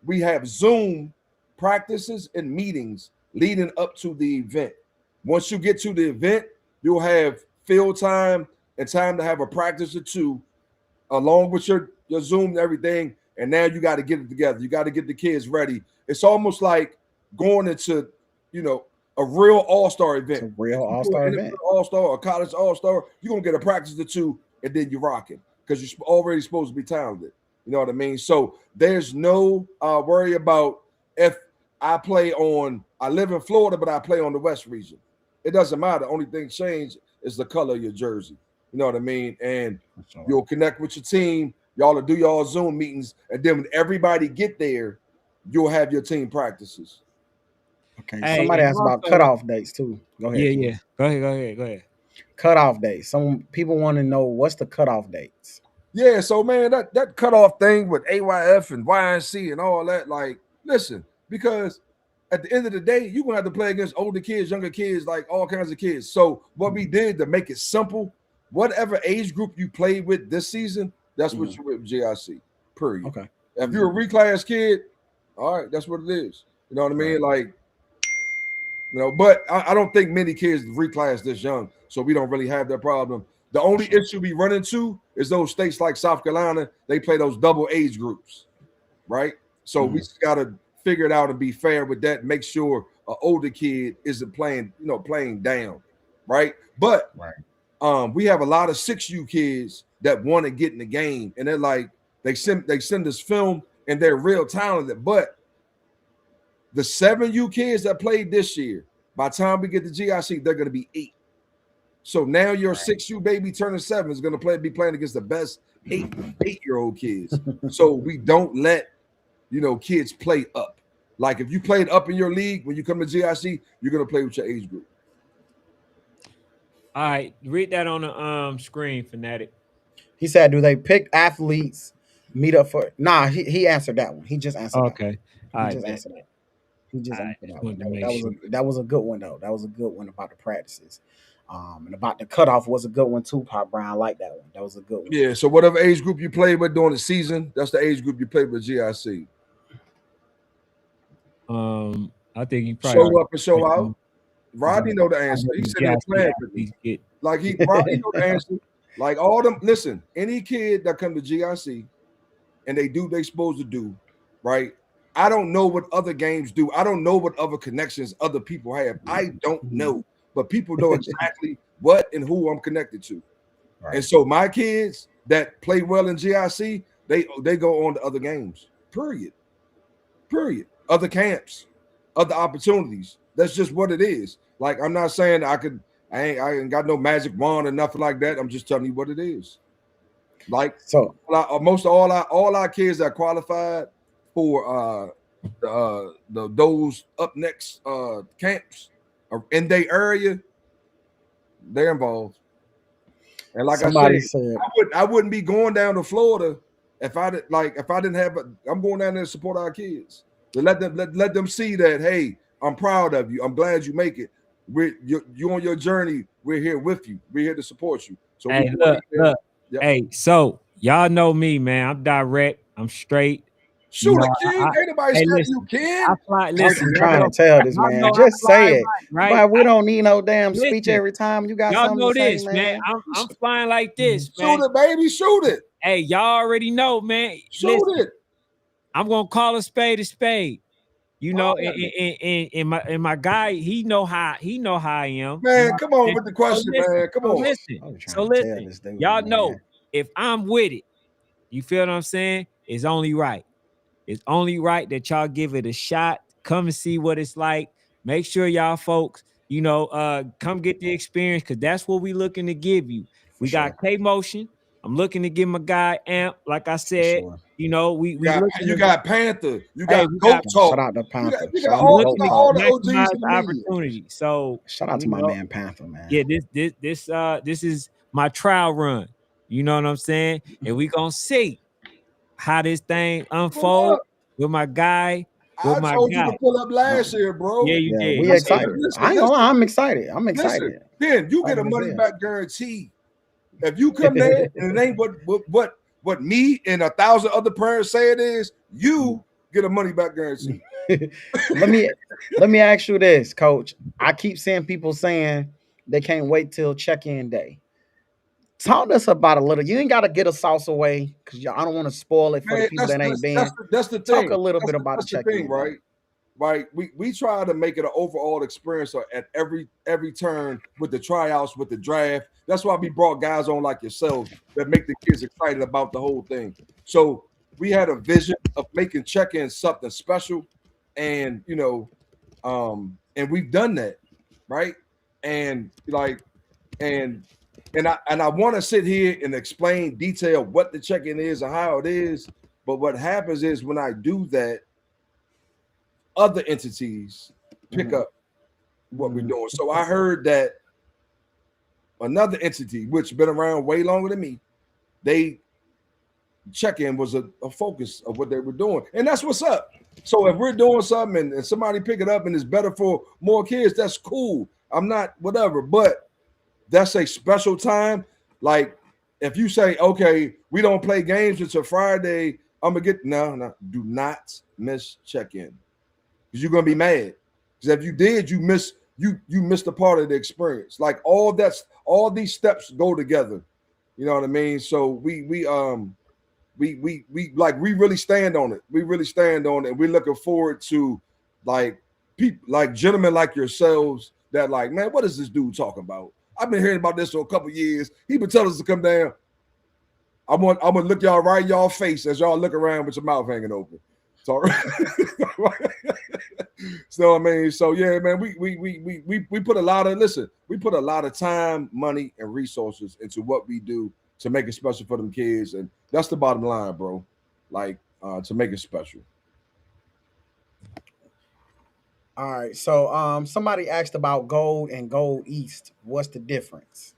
Speaker 3: we have Zoom practices and meetings leading up to the event. Once you get to the event, you'll have field time and time to have a practice or two along with your Zoom and everything. And now you got to get it together. You got to get the kids ready. It's almost like going into, a real all-star event.
Speaker 2: It's a real all-star event.
Speaker 3: All-star or college all-star, you're gonna get a practice or two and then you're rocking because you're already supposed to be talented. You know what I mean? So there's no worry about if I live in Florida, but I play on the West region. It doesn't matter. The only thing changed is the color of your jersey. You know what I mean? And you'll connect with your team. Y'all will do y'all Zoom meetings. And then when everybody get there, you'll have your team practices.
Speaker 2: Okay. Hey, somebody asked about cutoff dates too. Go ahead.
Speaker 1: Yeah. Go ahead.
Speaker 2: Cutoff dates. Some people want to know what's the cutoff dates.
Speaker 3: Yeah, so man, that cutoff thing with AYF and YNC and all that, like, listen, because at the end of the day, you're gonna have to play against older kids, younger kids, like all kinds of kids. So what we did to make it simple, whatever age group you played with this season, that's what you're with GIC. Period.
Speaker 2: Okay.
Speaker 3: If you're a reclass kid, all right, that's what it is. You know what I mean? Like, but I don't think many kids reclass this young, so we don't really have that problem. The only issue we run into is those states like South Carolina, they play those double age groups, right? So we just got to figure it out and be fair with that. Make sure an older kid isn't playing down, right? But we have a lot of 6U kids that want to get in the game, and they're like, they send us film, and they're real talented. But the 7U kids that played this year, by the time we get to GIC, they're going to be 8. So now your 6U baby turning 7 is going to be playing against the best 8-year-old kids. So we don't let kids play up. Like if you played up in your league, when you come to GIC, you're going to play with your age group.
Speaker 1: All right, read that on the screen, Fanatic.
Speaker 2: He said, "Do they pick athletes meet up for?" Nah, he answered that one. He just answered.
Speaker 1: Okay,
Speaker 2: that. He just answered that. He just answered that one. That was a good one though. That was a good one about the practices. And about the cutoff was a good one too, Pop Brown. I like that one. That was a good one.
Speaker 3: Yeah, so whatever age group you played with during the season, that's the age group you played with GIC.
Speaker 1: I think you probably
Speaker 3: show up and show out. Rodney know the answer. He said he's playing with me. Like Rodney know the answer. Like all them, listen, any kid that come to GIC and they do what they supposed to do, right? I don't know what other games do. I don't know what other connections other people have. I don't know. But people know exactly what and who I'm connected to. Right. And so my kids that play well in GIC, they go on to other games. Period. Other camps, other opportunities. That's just what it is. Like I'm not saying I ain't got no magic wand or nothing like that. I'm just telling you what it is. Like so most of all our kids that qualified for those up next camps in their area, they're involved. And like somebody said, I wouldn't be going down to Florida if I didn't have I'm going down there to support our kids. To let them see that, hey, I'm proud of you. I'm glad you make it. You on your journey. We're here with you. We're here to support you. So
Speaker 1: hey, look. Yep. Hey, so y'all know me, man. I'm direct. I'm straight.
Speaker 3: Shoot it, kid. Ain't nobody scared you, kid.
Speaker 2: I'm trying to tell this man. Just say it. Right? But we don't need no damn speech every time. You got something to say, man.
Speaker 1: I'm flying like this, man.
Speaker 3: Shoot it, baby. Shoot it.
Speaker 1: Hey, y'all already know, man.
Speaker 3: Shoot it.
Speaker 1: I'm gonna call a spade a spade. You know, and my guy, he know how I am.
Speaker 3: Man, come on with the question, man. Come on.
Speaker 1: Listen. Y'all know if I'm with it, you feel what I'm saying? It's only right. It's only right that y'all give it a shot. Come and see what it's like. Make sure y'all folks, come get the experience because that's what we looking to give you. We got K-Motion. I'm looking to give my guy Amp. Like I said, you
Speaker 3: got Panther. You got Goat Talk.
Speaker 2: Shout out to Panther.
Speaker 3: You got all the OGs
Speaker 1: opportunity. So
Speaker 2: shout out to my man Panther, man.
Speaker 1: Yeah, this is my trial run. You know what I'm saying? And we gonna see how this thing unfold with my guy.
Speaker 3: I told you to pull up last year, bro.
Speaker 1: Yeah, you did.
Speaker 2: We excited. I ain't gonna lie, I'm excited. I'm excited.
Speaker 3: Then you get a money back guarantee If you come there and it ain't what me and 1,000 other parents say it is, you get a money back guarantee.
Speaker 2: let me let me ask you this, Coach. I keep seeing people saying they can't wait till check-in day. Talk to us about a little. You ain't got to get a sauce away because I don't want to spoil it for the
Speaker 3: Man,
Speaker 2: people that ain't been.
Speaker 3: that's the
Speaker 2: Talk
Speaker 3: thing.
Speaker 2: a little bit about the
Speaker 3: That's the thing,
Speaker 2: check-in day.
Speaker 3: right? Right. We try to make it an overall experience at every turn with the tryouts, with the draft. That's why we brought guys on like yourselves that make the kids excited about the whole thing. So we had a vision of making check-in something special, and and we've done that, right? And like and and I want to sit here and explain detail what the check-in is and how it is. But what happens is when I do that, other entities pick
Speaker 2: Mhm.
Speaker 3: up what we're
Speaker 2: Mhm.
Speaker 3: doing. So I heard that another entity, which been around way longer than me, they check-in was a focus of what they were doing. And that's what's up. So if we're doing something and somebody pick it up and it's better for more kids, that's cool. I'm not whatever, but that's a special time. Like if you say, okay, we don't play games until Friday, I'm gonna get no, do not miss check-in because you're gonna be mad. Because if you did, you missed a part of the experience. Like all these steps go together. You know what I mean? So we really stand on it. We really stand on it. And we're looking forward to like people like gentlemen like yourselves that like, man, what is this dude talking about? I've been hearing about this for a couple years. He been telling us to come down. I'm gonna look y'all right in y'all face as y'all look around with your mouth hanging open. So, so I mean, so yeah, man, we put a lot of we put a lot of time, money, and resources into what we do to make it special for them kids, and that's the bottom line, bro. Like to make it special.
Speaker 2: All right. So somebody asked about gold and gold east. What's the difference?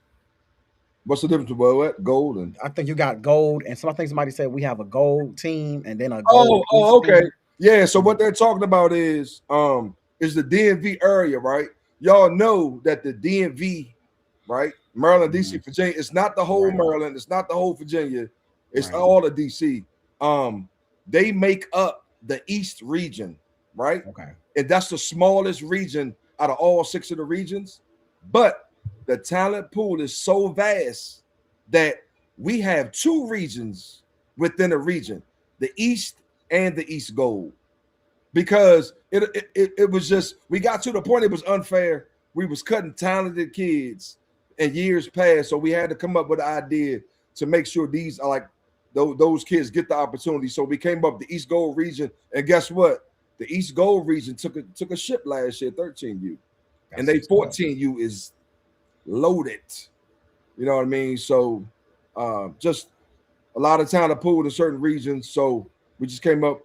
Speaker 3: What's the difference between what gold and
Speaker 2: I think you got gold, and I think somebody said we have a gold team and then a gold
Speaker 3: oh
Speaker 2: east
Speaker 3: okay,
Speaker 2: team.
Speaker 3: yeah. So
Speaker 2: Mhm.
Speaker 3: what they're talking about is the DMV area, right? Y'all know that the DMV, right? Maryland, DC,
Speaker 2: Mhm.
Speaker 3: Virginia. It's not the whole
Speaker 2: Right.
Speaker 3: Maryland. It's not the whole Virginia. It's
Speaker 2: Right.
Speaker 3: all of DC. They make up the East region, right?
Speaker 2: Okay.
Speaker 3: And that's the smallest region out of all six of the regions. But the talent pool is so vast that we have two regions within a region, the East and the East Gold. Because it was just we got to the point it was unfair. We was cutting talented kids in years past, so we had to come up with an idea to make sure these are like those kids get the opportunity. So we came up with the East Gold region, and guess what? The East Gold region took a ship last year, 13U, and
Speaker 2: That's
Speaker 3: they
Speaker 2: what's up.
Speaker 3: 14U is loaded. You know what I mean? So just a lot of talent pooled in certain regions. So we just came up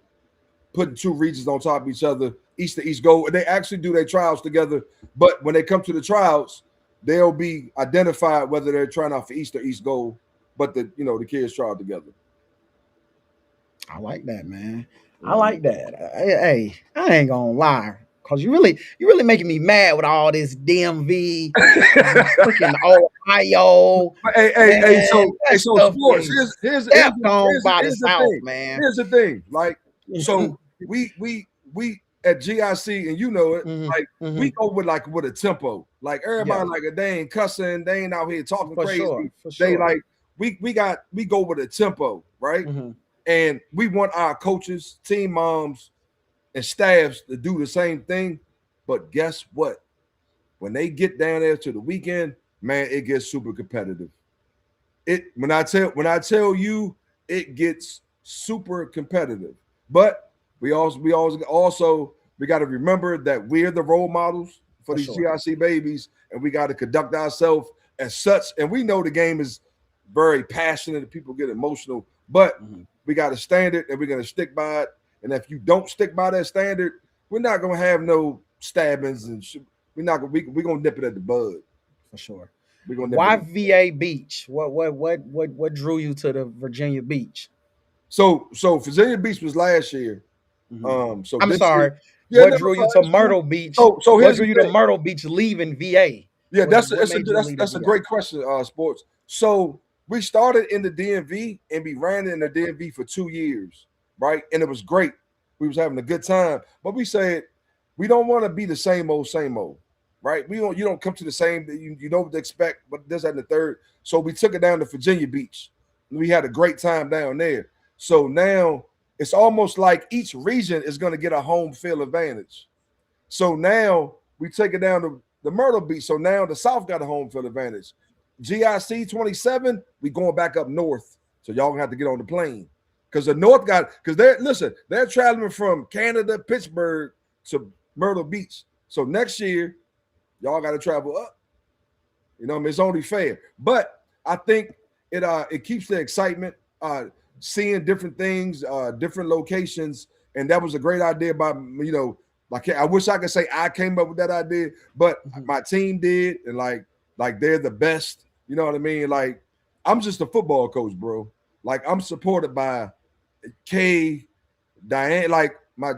Speaker 3: putting two regions on top of each other, East to East Gold. And they actually do their trials together. But when they come to the trials, they'll be identified whether they're trying out for East or East Gold. But the kids trial together.
Speaker 2: I like that, man. I
Speaker 3: Mhm.
Speaker 2: like that. Hey, I ain't gonna lie, cause you really making me mad with all this DMV, freaking Ohio,
Speaker 3: Hey,
Speaker 2: man. That
Speaker 3: so
Speaker 2: stuff
Speaker 3: sports.
Speaker 2: getting stepped on by the
Speaker 3: Here's the
Speaker 2: South,
Speaker 3: thing.
Speaker 2: man.
Speaker 3: Here's the thing. Like,
Speaker 2: Hmm.
Speaker 3: so we at GIC, and you know it,
Speaker 2: Hmm.
Speaker 3: like we go with a tempo. Like
Speaker 2: Yeah,
Speaker 3: everybody like they ain't cussing, they ain't out here talking
Speaker 2: for sure,
Speaker 3: crazy.
Speaker 2: for
Speaker 3: They
Speaker 2: sure.
Speaker 3: like we go with a tempo, right?
Speaker 2: Hmm.
Speaker 3: And we want our coaches, team moms, and staffs to do the same thing. But guess what? When they get down there to the weekend, man, it gets super competitive. It when I tell you it gets super competitive. But we also we got to remember that we're the role models for
Speaker 2: For
Speaker 3: these
Speaker 2: sure.
Speaker 3: GIC babies, and we got to conduct ourselves as such. And we know the game is very passionate and people get emotional, but
Speaker 2: Hmm.
Speaker 3: we got a standard and we're gonna stick by it. And if you don't stick by that standard, we're not gonna have no stabbings and we're not gonna we're gonna nip it at the bud.
Speaker 2: For sure.
Speaker 3: We're gonna nip it
Speaker 2: Why
Speaker 3: at
Speaker 2: VA Beach? What drew you to the Virginia Beach?
Speaker 3: so Virginia Beach was last year.
Speaker 2: Hmm.
Speaker 3: So
Speaker 2: I'm
Speaker 3: this year,
Speaker 2: sorry.
Speaker 3: yeah,
Speaker 2: What
Speaker 3: no,
Speaker 2: drew
Speaker 3: no,
Speaker 2: you to
Speaker 3: it's cool.
Speaker 2: Myrtle Beach?
Speaker 3: So
Speaker 2: What
Speaker 3: here's
Speaker 2: drew
Speaker 3: the
Speaker 2: you to
Speaker 3: thing.
Speaker 2: Myrtle Beach leaving VA?
Speaker 3: Yeah,
Speaker 2: What made you leave the
Speaker 3: that's a
Speaker 2: VA?
Speaker 3: great question, sports. So we started in the DMV and we ran in the DMV for 2 years, right? And it was great. We was having a good time. But we said we don't want to be the same old, right? We don't you don't come to the same you don't expect, but this and the third. So we took it down to Virginia Beach. We had a great time down there. So now it's almost like each region is going to get a home field advantage. So now we take it down to the Myrtle Beach. So now the South got a home field advantage. GIC 27, we going back up north. So y'all gonna have to get on the plane. Because the North got because they're traveling from Canada, Pittsburgh to Myrtle Beach. So next year, y'all got to travel up. You know, I mean, it's only fair. But I think it keeps the excitement, seeing different things, different locations, and that was a great idea by like I wish I could say I came up with that idea, but my team did, and like they're the best. You know what I mean? Like I'm just a football coach, bro. Like I'm supported by K, Diane, like my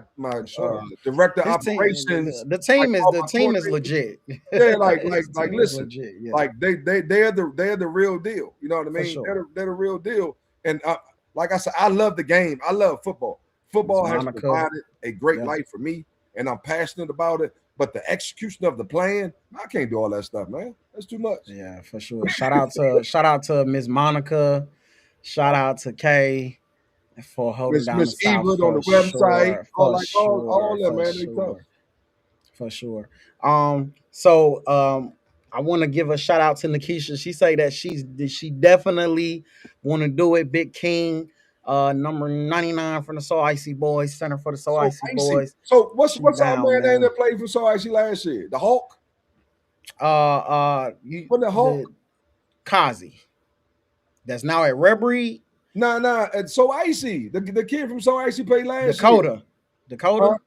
Speaker 3: director
Speaker 2: His
Speaker 3: operations.
Speaker 2: the team
Speaker 3: like
Speaker 2: is
Speaker 3: all
Speaker 2: the
Speaker 3: my
Speaker 2: team is
Speaker 3: coordinators.
Speaker 2: legit.
Speaker 3: Yeah,
Speaker 2: His team is
Speaker 3: listen,
Speaker 2: legit, yeah,
Speaker 3: like they're the real deal. You know what I
Speaker 2: for
Speaker 3: mean?
Speaker 2: sure.
Speaker 3: They're the real deal. And like I said, I love the game. I love football.
Speaker 2: Miss
Speaker 3: Football has
Speaker 2: Monica,
Speaker 3: provided a great
Speaker 2: yeah,
Speaker 3: life for me, and I'm passionate about it. But the execution of the plan, I can't do all that stuff, man. That's too much.
Speaker 2: yeah, for sure. Shout out to Miss Monica. Shout out to Kay for holding down the
Speaker 3: Miss
Speaker 2: South
Speaker 3: Eva on the website, all that, man. They tough.
Speaker 2: for sure. So I want to give a shout out to Nikisha. She say that she definitely want to do it. Big King, number 99 from the So Icy Boys, center for the So
Speaker 3: So
Speaker 2: Icy
Speaker 3: icy.
Speaker 2: Boys.
Speaker 3: So
Speaker 2: She
Speaker 3: what's our
Speaker 2: down,
Speaker 3: man name
Speaker 2: man.
Speaker 3: that played for So Icy last year? The Hulk?
Speaker 2: You
Speaker 3: What the Hulk?
Speaker 2: the Kazi that's now at Red Breed,
Speaker 3: Nah. And So Icy. The kid from So Icy played last year.
Speaker 2: Dakota,
Speaker 3: Huh?
Speaker 2: Dakota.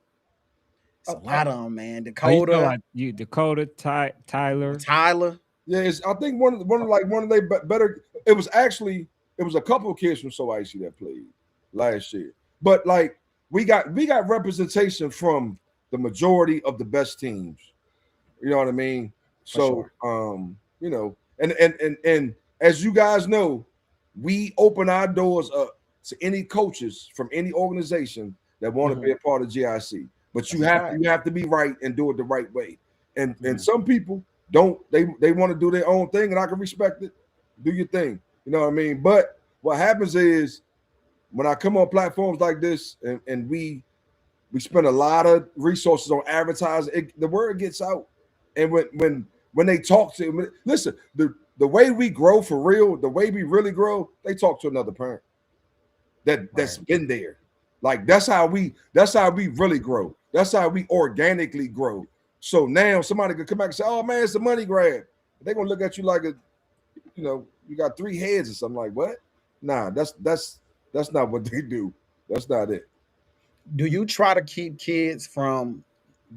Speaker 2: It's
Speaker 3: Uh,
Speaker 2: a
Speaker 3: uh,
Speaker 2: lot of them, man.
Speaker 1: Oh, you talking
Speaker 2: Dakota,
Speaker 1: about you Dakota, Tyler?
Speaker 2: Tyler.
Speaker 3: yeah, I think one of they better. It was a couple of kids from So Icy that played last year. But like we got representation from the majority of the best teams. You know what I mean?
Speaker 2: For
Speaker 3: So
Speaker 2: sure.
Speaker 3: and as you guys know, we open our doors up to any coaches from any organization that want to
Speaker 2: Mhm.
Speaker 3: be a part of GIC. But
Speaker 2: That's a fact.
Speaker 3: you have to be right and do it the right way. And
Speaker 2: Mhm.
Speaker 3: some people don't they want to do their own thing, and I can respect it. Do your thing. You know what I mean? But what happens is when I come on platforms like this and we spend a lot of resources on advertising. The word gets out, and when they talk to listen, the way we grow for real, the way we really grow, they talk to another parent that's
Speaker 2: Right.
Speaker 3: been there. Like that's how we really grow. That's how we organically grow. So now somebody could come back and say, "Oh man, it's a money grab." They're gonna look at you like you got three heads or something like what? Nah, that's not what they do. That's not it.
Speaker 2: Do you try to keep kids from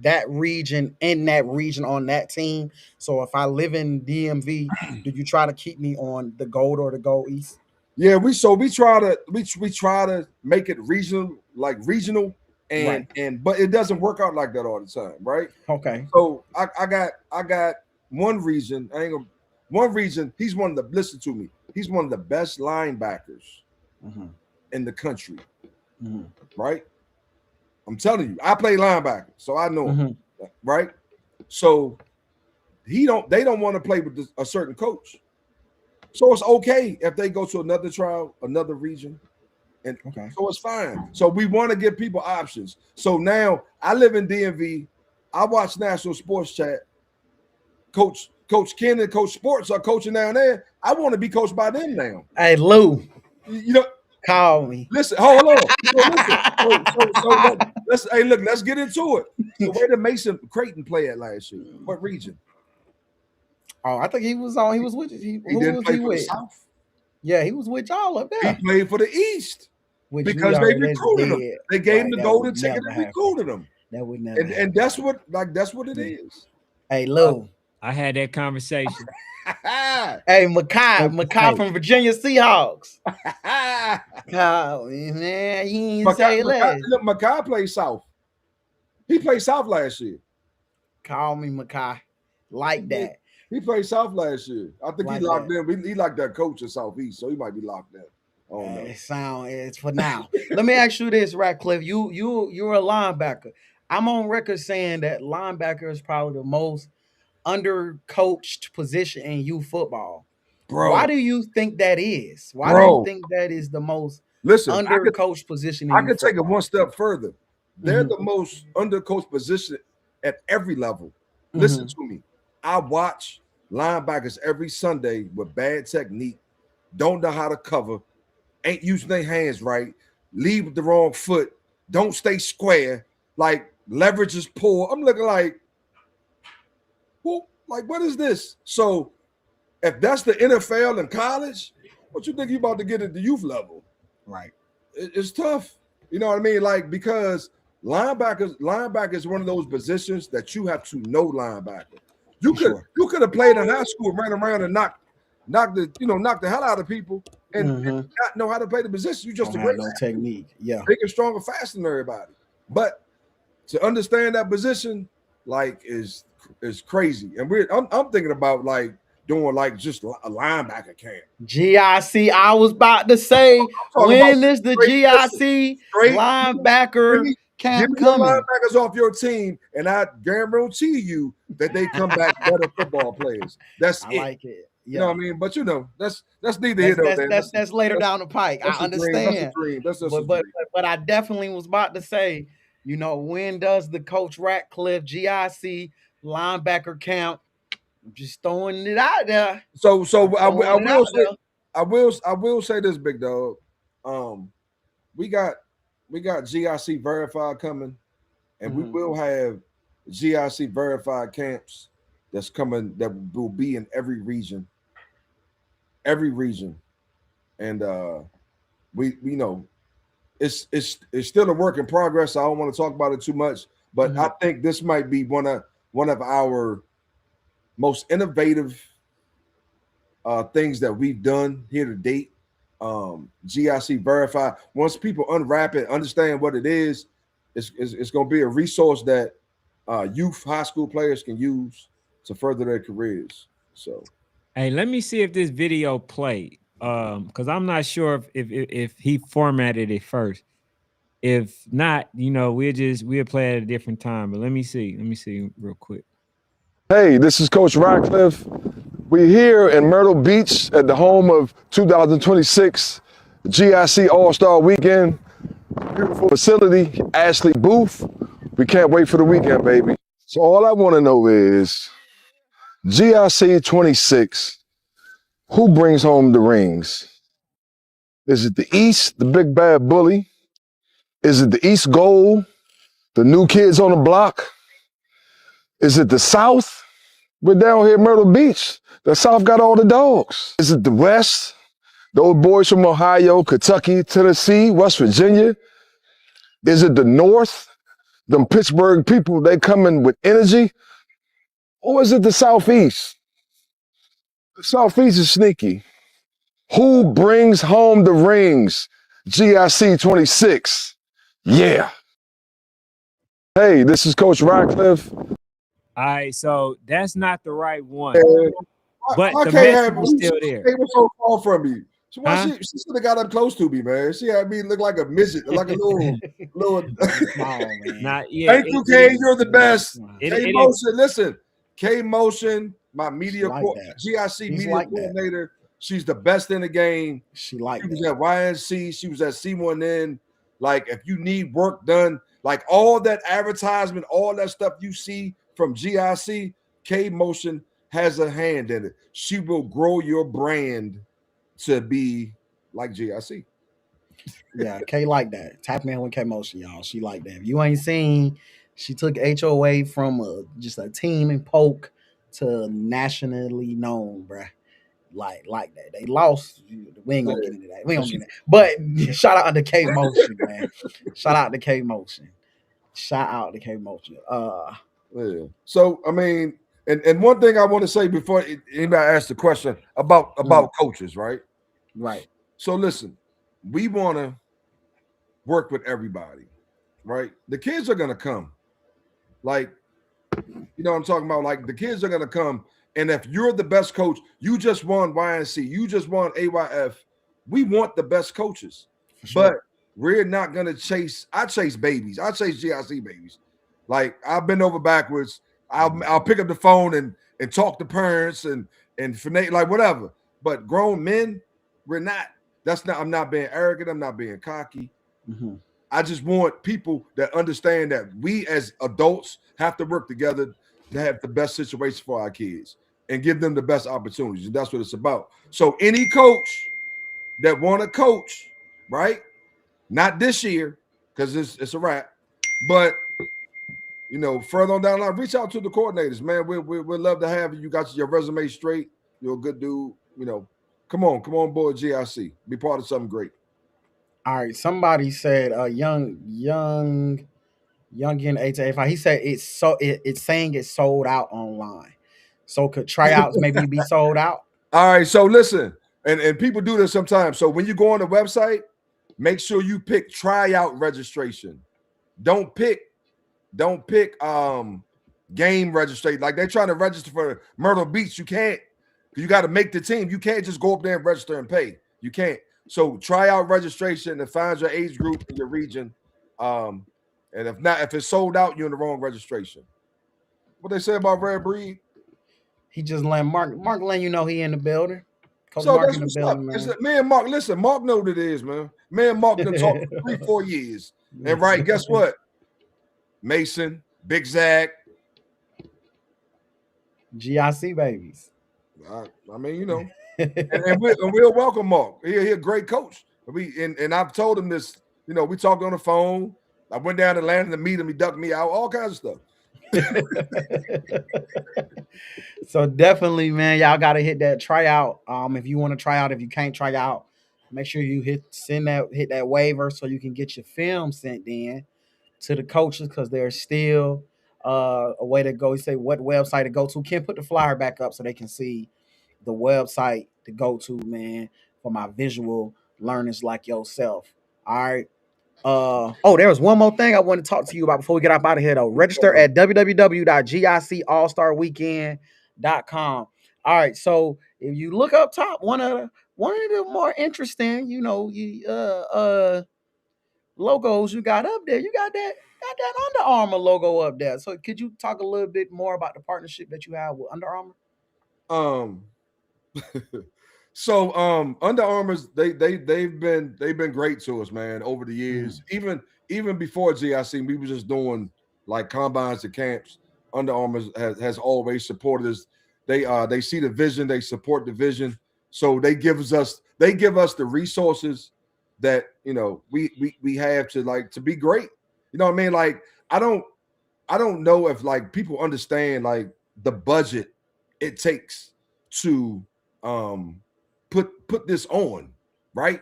Speaker 2: that region in that region on that team? So if I live in DMV, do you try to keep me on the gold or the gold east?
Speaker 3: Yeah, we try to we try to make it regional, like regional,
Speaker 2: Right.
Speaker 3: and but it doesn't work out like that all the time, right?
Speaker 2: Okay.
Speaker 3: So I got one region. I ain't gonna one region. He's one of the listen to me. He's one of the best linebackers
Speaker 2: Hmm.
Speaker 3: in the country,
Speaker 2: Hmm.
Speaker 3: right? I'm telling you, I play linebacker, so I know him,
Speaker 2: Hmm.
Speaker 3: right? So they don't want to play with a certain coach. So it's okay if they go to another trial, another region, and
Speaker 2: Okay.
Speaker 3: so it's fine. So we want to give people options. So now I live in DMV. I watch National Sports Chat. Coach Ken and Coach Sports are coaching down there. I want to be coached by them now.
Speaker 2: Hey Lou,
Speaker 3: You know,
Speaker 2: call me.
Speaker 3: listen, hold on. So listen. Let's hey look, let's get into it. So where did Mason Creighton play at last year? What region?
Speaker 2: Oh, I think he was on. He was with.
Speaker 3: He
Speaker 2: Who
Speaker 3: didn't
Speaker 2: was
Speaker 3: play
Speaker 2: he
Speaker 3: for the
Speaker 2: with?
Speaker 3: South.
Speaker 2: Yeah, he was with y'all up
Speaker 3: He
Speaker 2: there.
Speaker 3: played for the East
Speaker 2: Which we
Speaker 3: because they
Speaker 2: already that's
Speaker 3: recruited him.
Speaker 2: dead.
Speaker 3: They gave him
Speaker 2: Right.
Speaker 3: the
Speaker 2: That would
Speaker 3: golden ticket
Speaker 2: never
Speaker 3: and
Speaker 2: happen.
Speaker 3: recruited him.
Speaker 2: That would never
Speaker 3: And
Speaker 2: happen.
Speaker 3: that's what it is.
Speaker 2: Hey
Speaker 1: Uh,
Speaker 2: Lou.
Speaker 1: I had that conversation.
Speaker 2: Hey Makai.
Speaker 1: Hey,
Speaker 2: Makai
Speaker 1: hey,
Speaker 2: from Virginia Seahawks. Call me, man. You ain't say less.
Speaker 3: Look, Makai played South. He played South last year.
Speaker 2: Call me Makai.
Speaker 3: He
Speaker 2: Like
Speaker 3: played,
Speaker 2: that.
Speaker 3: He played South last year. I think he
Speaker 2: like
Speaker 3: locked
Speaker 2: that.
Speaker 3: in. He like that coach in Southeast, so he might be locked in. I don't know.
Speaker 2: It's for now. Let me ask you this, Ratcliffe. You're a linebacker. I'm on record saying that linebacker is probably the most undercoached position in youth football. Why
Speaker 3: Bro,
Speaker 2: do you think that is? Why do you
Speaker 3: bro.
Speaker 2: think that is the most
Speaker 3: Listen,
Speaker 2: undercoached position in
Speaker 3: I
Speaker 2: youth
Speaker 3: could take it one
Speaker 2: football?
Speaker 3: step further. They're
Speaker 2: Hmm.
Speaker 3: the most undercoached position at every level. Listen
Speaker 2: Hmm.
Speaker 3: to me. I watch linebackers every Sunday with bad technique, don't know how to cover, ain't using their hands right, lead with the wrong foot, don't stay square, like leverage is poor. I'm looking like, who? Like, what is this? So if that's the NFL and college, what you think you about to get at the youth level?
Speaker 2: Right.
Speaker 3: It's tough. You know what I mean? Like because linebacker is one of those positions that you have to know linebacker. You
Speaker 2: For
Speaker 3: could
Speaker 2: sure.
Speaker 3: you could have played in high school, ran around and knock the hell out of people and
Speaker 2: Hmm.
Speaker 3: not know how to play the position. You're just
Speaker 2: Don't
Speaker 3: a
Speaker 2: have
Speaker 3: great
Speaker 2: no
Speaker 3: athlete,
Speaker 2: technique. Yeah.
Speaker 3: bigger, stronger, faster than everybody. But to understand that position, like is crazy. And I'm thinking about like doing like just a linebacker camp.
Speaker 2: GIC. I was about to say,
Speaker 3: I'm talking about
Speaker 2: when is the
Speaker 3: straight, listen,
Speaker 2: GIC
Speaker 3: straight. Give
Speaker 2: linebacker
Speaker 3: me, give
Speaker 2: camp
Speaker 3: me your
Speaker 2: coming?
Speaker 3: linebackers off your team, and I guarantee you that they come back better football players. That's
Speaker 2: I
Speaker 3: it.
Speaker 2: like it.
Speaker 3: You know
Speaker 2: Yeah.
Speaker 3: what I mean? But that's neither here nor there.
Speaker 2: That's later
Speaker 3: That's
Speaker 2: down the pike. I
Speaker 3: that's a dream. That's a
Speaker 2: understand.
Speaker 3: dream. That's just a
Speaker 2: But but
Speaker 3: dream.
Speaker 2: but I definitely was about to say, when does the coach Ratcliffe GIC linebacker camp? I'm just throwing it out there.
Speaker 3: So
Speaker 2: I'm
Speaker 3: I
Speaker 2: throwing it out
Speaker 3: will say
Speaker 2: there.
Speaker 3: I will say this, big dog. Um, we got GIC verified coming, and we
Speaker 2: Mhm.
Speaker 3: will have GIC verified camps that's coming that will be in every region, and we know it's still a work in progress. I don't want to talk about it too much, but I
Speaker 2: Mhm.
Speaker 3: think this might be one of our most innovative things that we've done here to date. GIC Verify. Once people unwrap it, understand what it is, it's going to be a resource that youth high school players can use to further their careers. So,
Speaker 1: Hey, let me see if this video played. Because I'm not sure if he formatted it first. If not, we'll play at a different time. But let me see. Let me see real quick.
Speaker 4: Hey, this is Coach Ratcliff. We're here in Myrtle Beach at the home of 2026 GIC All-Star Weekend. Beautiful facility, Ashley Booth. We can't wait for the weekend, baby. So all I want to know is, GIC 26, who brings home the rings? Is it the East, the big bad bully? Is it the East Gold, the new kids on the block? Is it the South? We're down here at Myrtle Beach. The South got all the dogs. Is it the West? Those boys from Ohio, Kentucky, Tennessee, West Virginia? Is it the North? Them Pittsburgh people, they coming with energy? Or is it the Southeast? The Southeast is sneaky. Who brings home the rings? GIC 26. Yeah. Hey, this is Coach Ratcliff.
Speaker 1: All right, so that's not the right one,
Speaker 3: man,
Speaker 1: but
Speaker 3: I
Speaker 1: the
Speaker 3: can't
Speaker 1: message
Speaker 3: have
Speaker 1: is still there.
Speaker 3: she was so far from me. So why
Speaker 1: Huh?
Speaker 3: she should have got up close to me, man. She had me look like a midget, like a little.
Speaker 2: You small, man.
Speaker 1: Not yeah,
Speaker 3: Thank you, K. You're the best. K
Speaker 1: it is
Speaker 3: Motion. Listen, K Motion, my
Speaker 2: She like that.
Speaker 3: GIC
Speaker 2: She's
Speaker 3: media
Speaker 2: like that.
Speaker 3: coordinator. She's the best in the game.
Speaker 2: She like
Speaker 3: She was
Speaker 2: that.
Speaker 3: at YNC. She was at C1N. Like, if you need work done, like all that advertisement, all that stuff you see from GIC, K Motion has a hand in it. She will grow your brand to be like GIC.
Speaker 2: Yeah, K like that. Tap in with K Motion, y'all. She like that. If you ain't seen, she took HOA from just a team in Polk to nationally known, bruh. Like that. They lost. We ain't gonna get into that. We ain't gonna get into that. But shout out to K Motion, man. Shout out to K Motion. Shout out to K Motion.
Speaker 3: Yeah. So I mean, and one thing I want to say before anybody asks the question about coaches, right?
Speaker 2: Right.
Speaker 3: So listen, we want to work with everybody, right? The kids are gonna come, like you know what I'm talking about. Like the kids are gonna come And if you're the best coach, you just won YNC, you just won AYF. We want the best coaches, but we're not gonna chase. I chase babies. I chase GIC babies. Like I've been over backwards. I'll pick up the phone and talk to parents and like whatever. But grown men, we're not. That's not. I'm not being arrogant. I'm not being cocky.
Speaker 2: Mm-hmm.
Speaker 3: I just want people that understand that we as adults have to work together to have the best situation for our kids and give them the best opportunities. And that's what it's about. So any coach that want to coach, right? Not this year, because it's a wrap, but further on down the line, reach out to the coordinators, man. We'd love to have you. You got your resume straight. You're a good dude. Come on board, GIC. Be part of something great.
Speaker 2: All right. Somebody said youngin 885. He said it's saying it's sold out online. So could tryouts maybe be sold out?
Speaker 3: All right. So listen, and people do this sometimes. So when you go on the website, make sure you pick tryout registration. Don't pick game registration. Like they're trying to register for Myrtle Beach. You can't. You got to make the team. You can't just go up there and register and pay. You can't. So tryout registration and find your age group in your region. And if it's sold out, you're in the wrong registration. What they say about Red Breed?
Speaker 2: He just let Mark letting you know he in the building.
Speaker 3: Coach so Mark that's in the building, man. Me and Mark, listen, Mark know what it is, man. Me and Mark done talked for 3-4 years. And right, guess what? Mason, Big Zach.
Speaker 2: GIC babies.
Speaker 3: I mean, and we'll welcome Mark. He's a great coach. And I've told him this, we talked on the phone. I went down to Atlanta to meet him. He ducked me out, all kinds of stuff.
Speaker 2: So definitely, man, y'all got to hit that tryout. If you want to try out, if you can't try out, make sure you hit that waiver so you can get your film sent in to the coaches because there's still a way to go. You say what website to go to. Ken, put the flyer back up so they can see the website to go to, man, for my visual learners like yourself. All right. There was one more thing I want to talk to you about before we get up out of here, though. Register at www.gicallstarweekend.com. All right, so if you look up top, one of the more interesting, logos you got up there, you got that Under Armour logo up there. So could you talk a little bit more about the partnership that you have with Under Armour?
Speaker 3: So Under Armour's they've been great to us, man, over the years. Even before GIC, we were just doing like combines and camps. Under Armour has always supported us. They see the vision, they support the vision. So they give us the resources that we have to be great. You know what I mean? Like I don't know if like people understand like the budget it takes to put this on, right?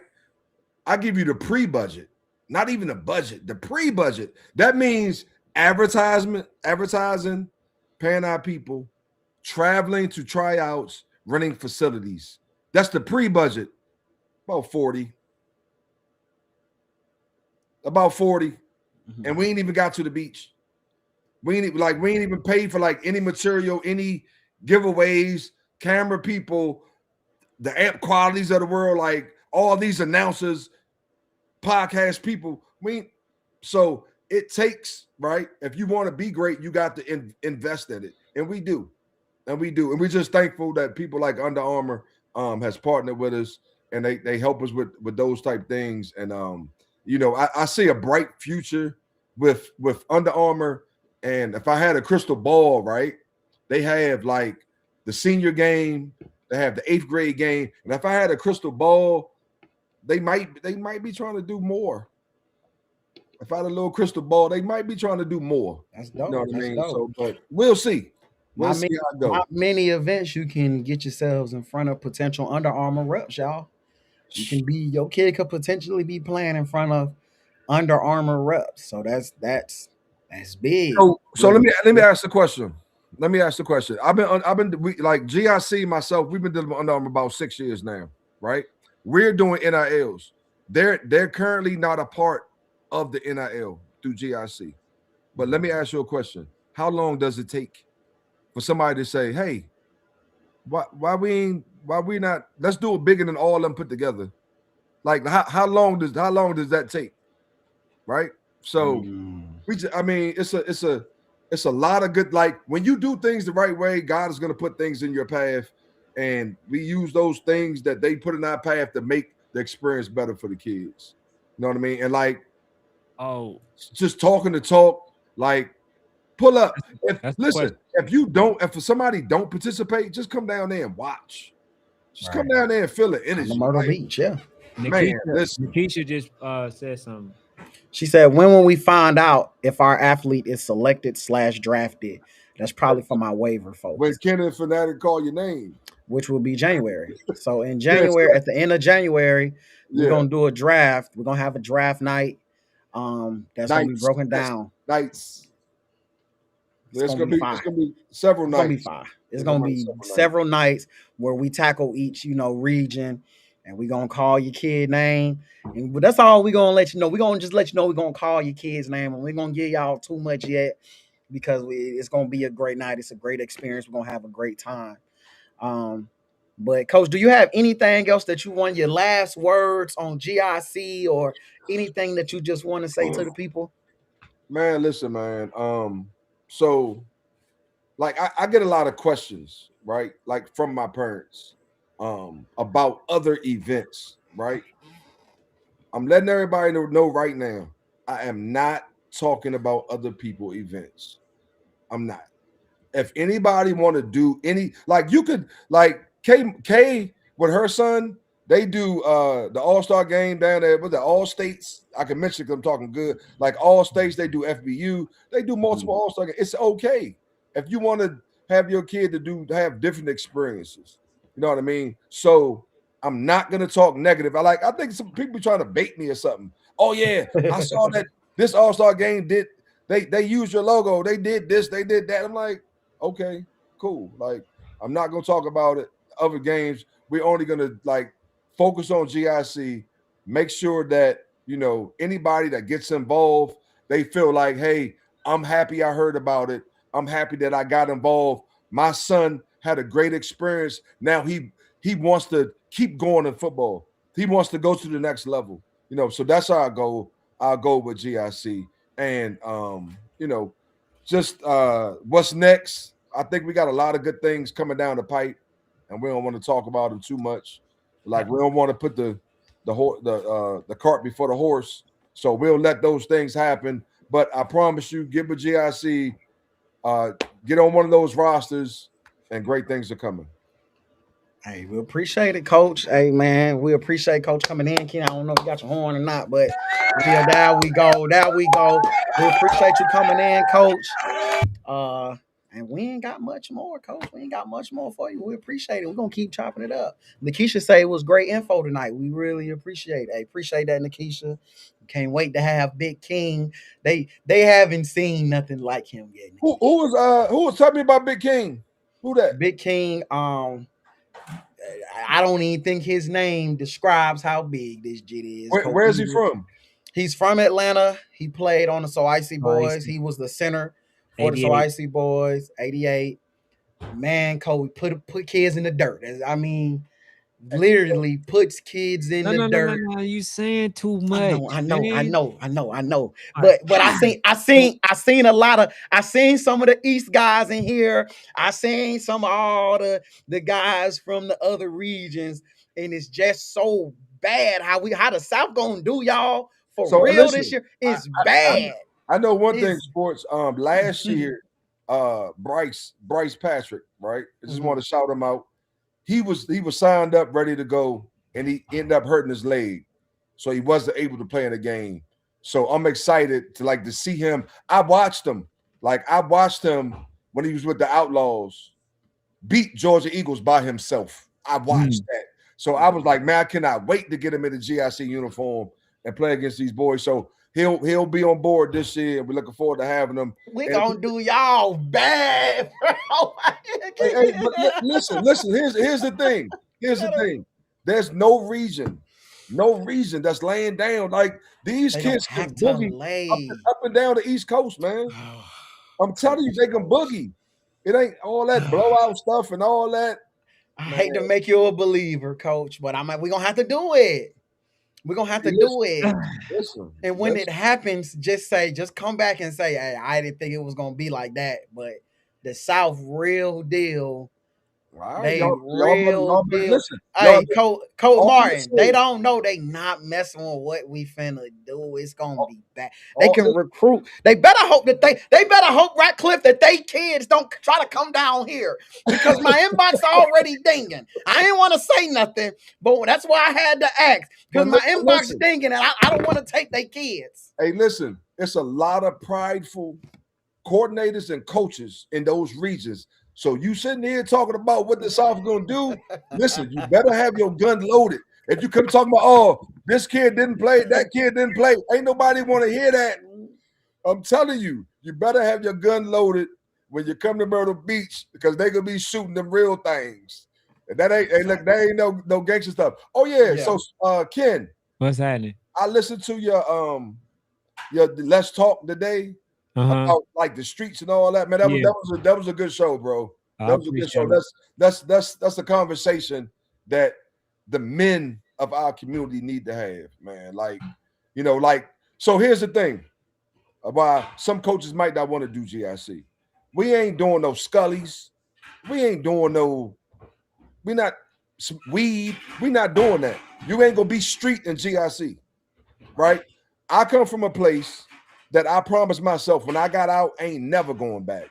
Speaker 3: I give you the pre-budget, not even the budget, the pre-budget. That means advertising, paying our people, traveling to tryouts, running facilities. That's the pre-budget. About 40. And we ain't even got to the beach. We ain't even paid for like any material, any giveaways, camera people, the amp qualities of the world, like all these announcers, podcast people. So it takes, right? If you want to be great, you got to invest in it. And we do. And we're just thankful that people like Under Armour has partnered with us and they help us with those type things. And I see a bright future with Under Armour. And if I had a crystal ball, right, they have like the senior game, they have the 8th grade game. And if I had a crystal ball, they might be trying to do more. If I had a little crystal ball, they might be trying to do more.
Speaker 2: That's dope.
Speaker 3: You know what I mean?
Speaker 2: Dope.
Speaker 3: So, but we'll see. We'll see how it goes.
Speaker 2: Not many events you can get yourselves in front of potential Under Armour reps, y'all. Your kid could potentially be playing in front of Under Armour reps. So that's big.
Speaker 3: So let me ask the question. I've been like GIC myself. We've been dealing with Under Armour about 6 years now, right? We're doing NILs. They're currently not a part of the NIL through GIC. But let me ask you a question. How long does it take for somebody to say, hey, why we not? Let's do it bigger than all of them put together. Like how long does that take? Right. So I mean, it's a lot of good. Like when you do things the right way, God is going to put things in your path, and we use those things that they put in our path to make the experience better for the kids. You know what I mean? And like,
Speaker 1: Oh,
Speaker 3: just talking to talk, like pull up.
Speaker 1: that's the
Speaker 3: Listen,
Speaker 1: question.
Speaker 3: if somebody don't participate, just come down there and watch. Just come
Speaker 2: Right.
Speaker 3: down there and feel the
Speaker 2: On
Speaker 3: energy.
Speaker 2: the Myrtle
Speaker 3: Like,
Speaker 2: Beach, yeah.
Speaker 3: man, listen.
Speaker 1: Nikisha just said something.
Speaker 2: She said, when will we find out if our athlete is selected / drafted? That's probably for my waiver
Speaker 3: When
Speaker 2: folks,
Speaker 3: Kenneth Fanatic call your name.
Speaker 2: which will be January. So in
Speaker 3: Yes,
Speaker 2: January, at the end of January, we're
Speaker 3: yeah.
Speaker 2: gonna do a draft. We're gonna have a draft night. That's gonna be
Speaker 3: Nights.
Speaker 2: broken
Speaker 3: Yes,
Speaker 2: down.
Speaker 3: nights.
Speaker 2: It's gonna be
Speaker 3: It's
Speaker 2: fire.
Speaker 3: gonna be several
Speaker 2: It's gonna be
Speaker 3: nights.
Speaker 2: fire. It's
Speaker 3: It's
Speaker 2: gonna
Speaker 3: gonna be
Speaker 2: be
Speaker 3: several nights.
Speaker 2: several nights where we tackle each, region, and we're gonna call your kid name. And that's all we're gonna let you know. We're gonna just let you know we're gonna call your kid's name, and we're gonna give y'all too much yet because it's gonna be a great night. It's a great experience. We're gonna have a great time. Um, but coach, do you have anything else that you want your last words on GIC or anything that you just want to say to the people?
Speaker 3: Man, listen, man. So like I get a lot of questions, right? Like from my parents, about other events, right? I'm letting everybody know right now. I am not talking about other people events. I'm not. If anybody want to do any, like you could, like K with her son, they do the all-star game down there with the all states. I can mention because I'm talking good. Like all states, they do FBU, they do multiple all-star games. It's okay if you want to have your kid to have different experiences. You know what I mean? So I'm not gonna talk negative. I think some people trying to bait me or something. Oh yeah, I saw that this all-star game did they used your logo, they did this, they did that. I'm like, okay, cool. Like, I'm not gonna talk about it. Other games, we're only gonna like focus on GIC. Make sure that anybody that gets involved, they feel like, hey, I'm happy I heard about it. I'm happy that I got involved. My son had a great experience. Now he wants to keep going in football. He wants to go to the next level. So that's how I go. I'll go with GIC. And just what's next. I think we got a lot of good things coming down the pipe, and we don't want to talk about them too much. Like we don't want to put the cart before the horse. So we'll let those things happen. But I promise you, get with GIC, get on one of those rosters, and great things are coming.
Speaker 2: Hey, we appreciate it, Coach. Hey, man, we appreciate Coach coming in. Ken, I don't know if you got your horn or not, but yeah, there we go. There we go. We appreciate you coming in, Coach. And we ain't got much more, Coach. We ain't got much more for you. We appreciate it. We're gonna keep chopping it up. Nikisha say it was great info tonight. We really appreciate it. Hey, appreciate that, Nikisha. Can't wait to have Big King. They haven't seen nothing like him yet.
Speaker 3: Who was talking about Big King? Who that?
Speaker 2: Big King, I don't even think his name describes how big this jit is.
Speaker 3: Where is he from?
Speaker 2: He's from Atlanta. He played on the So Icy Boys.
Speaker 1: Icy.
Speaker 2: He was the center for the
Speaker 1: 88.
Speaker 2: So Icy Boys. 88. Man, Kobe put kids in the dirt. I mean, literally puts kids in the dirt.
Speaker 1: No. You saying too
Speaker 2: I
Speaker 1: much.
Speaker 2: know, I know, I
Speaker 1: man.
Speaker 2: know, I know, I know.
Speaker 1: My
Speaker 2: But
Speaker 1: God.
Speaker 2: I seen a lot of I seen some of the East guys in here. I seen some of all the guys from the other regions, and it's just so bad how the South gonna do y'all for
Speaker 3: So
Speaker 2: real this
Speaker 3: listen,
Speaker 2: year. It's
Speaker 3: I,
Speaker 2: bad.
Speaker 3: I know one thing,
Speaker 2: It's
Speaker 3: sports. Last year, Bryce Patrick, right? I just want to shout him out. He was signed up, ready to go, and he ended up hurting his leg, so he wasn't able to play in the game. So I'm excited to see him. I watched him when he was with the Outlaws, beat Georgia Eagles by himself. I watched that. So I was like, man, I cannot wait to get him in the GIC uniform and play against these boys. So he'll be on board this year, and we're looking forward to having him.
Speaker 2: we gonna do y'all bad, bro.
Speaker 3: But listen. Here's the thing. There's no region that's laying down. Like these
Speaker 2: They
Speaker 3: kids
Speaker 2: don't
Speaker 3: can
Speaker 2: have to
Speaker 3: boogie
Speaker 2: lay.
Speaker 3: up and down the East Coast, man. I'm telling you, they can boogie. It ain't all that blowout stuff and all that.
Speaker 2: I
Speaker 3: Man,
Speaker 2: hate to make you a believer, coach, but we're gonna have to do it. We're gonna have
Speaker 3: hey,
Speaker 2: to do it.
Speaker 3: listen,
Speaker 2: And when it happens, just come back and say, hey, I didn't think it was gonna be like that. But the South real deal.
Speaker 3: all right,
Speaker 2: They
Speaker 3: y'all
Speaker 2: real
Speaker 3: better
Speaker 2: deal.
Speaker 3: listen.
Speaker 2: Hey, Coach
Speaker 3: All
Speaker 2: Martin, they
Speaker 3: listen,
Speaker 2: don't know they not messing with what we finna do. It's gonna
Speaker 3: all,
Speaker 2: be bad. They
Speaker 3: all
Speaker 2: can
Speaker 3: listen,
Speaker 2: recruit. They better hope that they better hope Ratcliff that they kids don't try to come down here because my inbox already dinging. I didn't want to say nothing, but that's why I had to ask because my inbox
Speaker 3: listen.
Speaker 2: dinging and I don't want to take their kids.
Speaker 3: Hey, listen, it's a lot of prideful coordinators and coaches in those regions. So you sitting here talking about what the South gonna do? Listen, you better have your gun loaded. If you come talking about, oh, this kid didn't play, that kid didn't play, ain't nobody want to hear that. I'm telling you, you better have your gun loaded when you come to Myrtle Beach because they gonna be shooting them real things. And that ain't, hey, look, that ain't no gangster stuff. Oh yeah.
Speaker 2: Yeah.
Speaker 3: So Ken,
Speaker 1: What's happening?
Speaker 3: I listened to your Let's Talk today
Speaker 1: Uh-huh.
Speaker 3: about like the streets and all that. Man,
Speaker 1: Yeah,
Speaker 3: that was a good show, bro.
Speaker 1: I
Speaker 3: That was a good show.
Speaker 1: appreciate it.
Speaker 3: That's a conversation that the men of our community need to have, man. Like, like so here's the thing about some coaches might not want to do GIC. We ain't doing no scullies. We ain't doing no, we not weed. We not doing that. You ain't gonna be street in GIC, right? I come from a place that I promised myself when I got out, ain't never going back.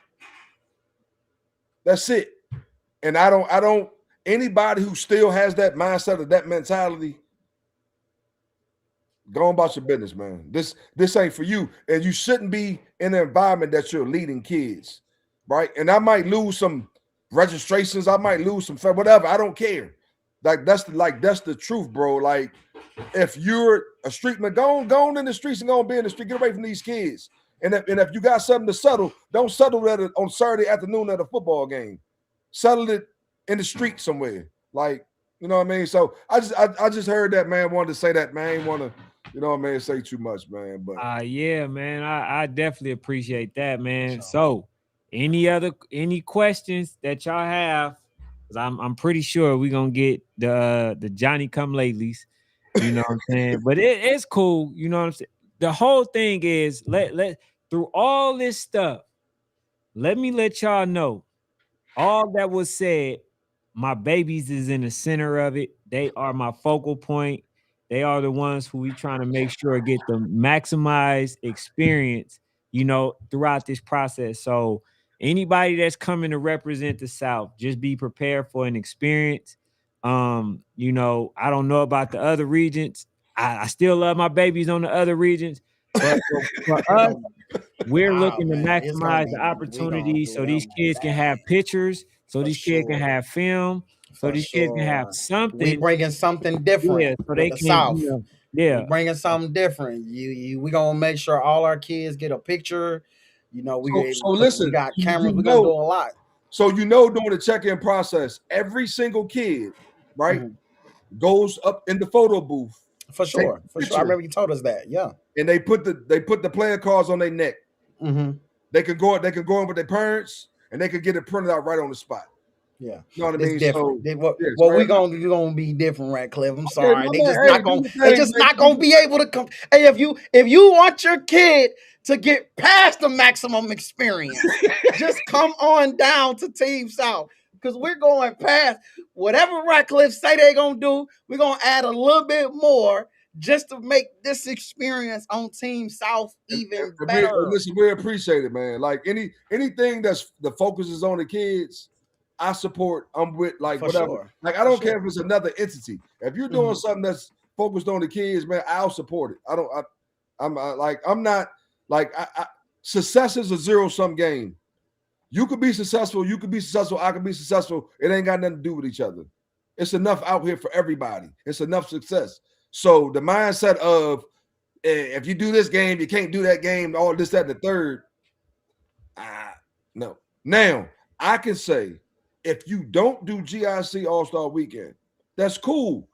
Speaker 3: That's it. And I don't anybody who still has that mindset or that mentality, go on about your business, man. This ain't for you. And you shouldn't be in an environment that you're leading kids, right? And I might lose some registrations, I might lose some whatever. I don't care. That's the truth, bro. Like if you're a street man, go on in the streets and go on be in the street. Get away from these kids. And if you got something to settle, don't settle that on Saturday afternoon at a football game. Settle it in the street somewhere. Like, you know what I mean? So I just heard that, man. Wanted to say that, man. I ain't want to, you know what I mean, say too much, man. But
Speaker 1: Yeah, man. I definitely appreciate that, man. So any questions that y'all have? Because I'm pretty sure we're gonna get the Johnny come latelys. You know what I'm saying? But it's cool, you know what I'm saying? The whole thing is let through all this stuff, let me let y'all know all that was said, my babies is in the center of it. They are my focal point. They are the ones who we trying to make sure get the maximized experience, throughout this process. So anybody that's coming to represent the South, just be prepared for an experience. I don't know about the other regions. I still love my babies on the other regions, but for us, we're looking to
Speaker 2: Man, it's gonna
Speaker 1: maximize the
Speaker 2: be we gonna
Speaker 1: opportunity
Speaker 2: do
Speaker 1: so these
Speaker 2: them
Speaker 1: kids can
Speaker 2: bad
Speaker 1: have pictures, so
Speaker 2: for
Speaker 1: these kids can
Speaker 2: sure.
Speaker 1: have film, so
Speaker 2: For
Speaker 1: these kids can have
Speaker 2: sure. We
Speaker 1: something,
Speaker 2: bringing something different
Speaker 1: yeah, so
Speaker 2: with
Speaker 1: they
Speaker 2: the
Speaker 1: can,
Speaker 2: South. We
Speaker 1: yeah.
Speaker 2: bringing something different. We gonna make sure all our kids get a picture.
Speaker 3: so
Speaker 2: We
Speaker 3: listen,
Speaker 2: got cameras. We're gonna do a lot.
Speaker 3: during the check-in process, every single kid, right,
Speaker 2: Mhm.
Speaker 3: goes up in the photo booth,
Speaker 2: For
Speaker 3: take
Speaker 2: sure.
Speaker 3: a
Speaker 2: For sure. I
Speaker 3: picture,
Speaker 2: remember you told us that. Yeah.
Speaker 3: and they put the player cards on their neck.
Speaker 2: Mm-hmm.
Speaker 3: They can go in with their parents and they can get it printed out right on the spot.
Speaker 2: Yeah,
Speaker 3: You know what I
Speaker 2: it's
Speaker 3: mean?
Speaker 2: different.
Speaker 3: So yeah,
Speaker 2: What
Speaker 3: so
Speaker 2: we gonna be different, Radcliffe. I'm
Speaker 3: okay,
Speaker 2: sorry,
Speaker 3: my man, hey, do your
Speaker 2: they
Speaker 3: thing,
Speaker 2: just
Speaker 3: man.
Speaker 2: not gonna be able to come. Hey, if you want your kid to get past the maximum experience, just come on down to Team South because we're going past whatever Radcliffe say they gonna do. We're gonna add a little bit more just to make this experience on Team South even
Speaker 3: And
Speaker 2: better.
Speaker 3: listen, we appreciate it, man. Like anything that's the focus is on the kids, I support. I'm with like
Speaker 2: For
Speaker 3: whatever.
Speaker 2: sure.
Speaker 3: Like I
Speaker 2: For
Speaker 3: don't care
Speaker 2: sure.
Speaker 3: if it's another entity. If you're doing
Speaker 2: Mhm.
Speaker 3: something that's focused on the kids, man, I'll support it. I don't. I'm not like success is a zero sum game. You could be successful. You could be successful. I could be successful. It ain't got nothing to do with each other. It's enough out here for everybody. It's enough success. So the mindset of if you do this game, you can't do that game, all this, that, and the third. No. Now, I can say if you don't do GIC All Star Weekend, that's cool.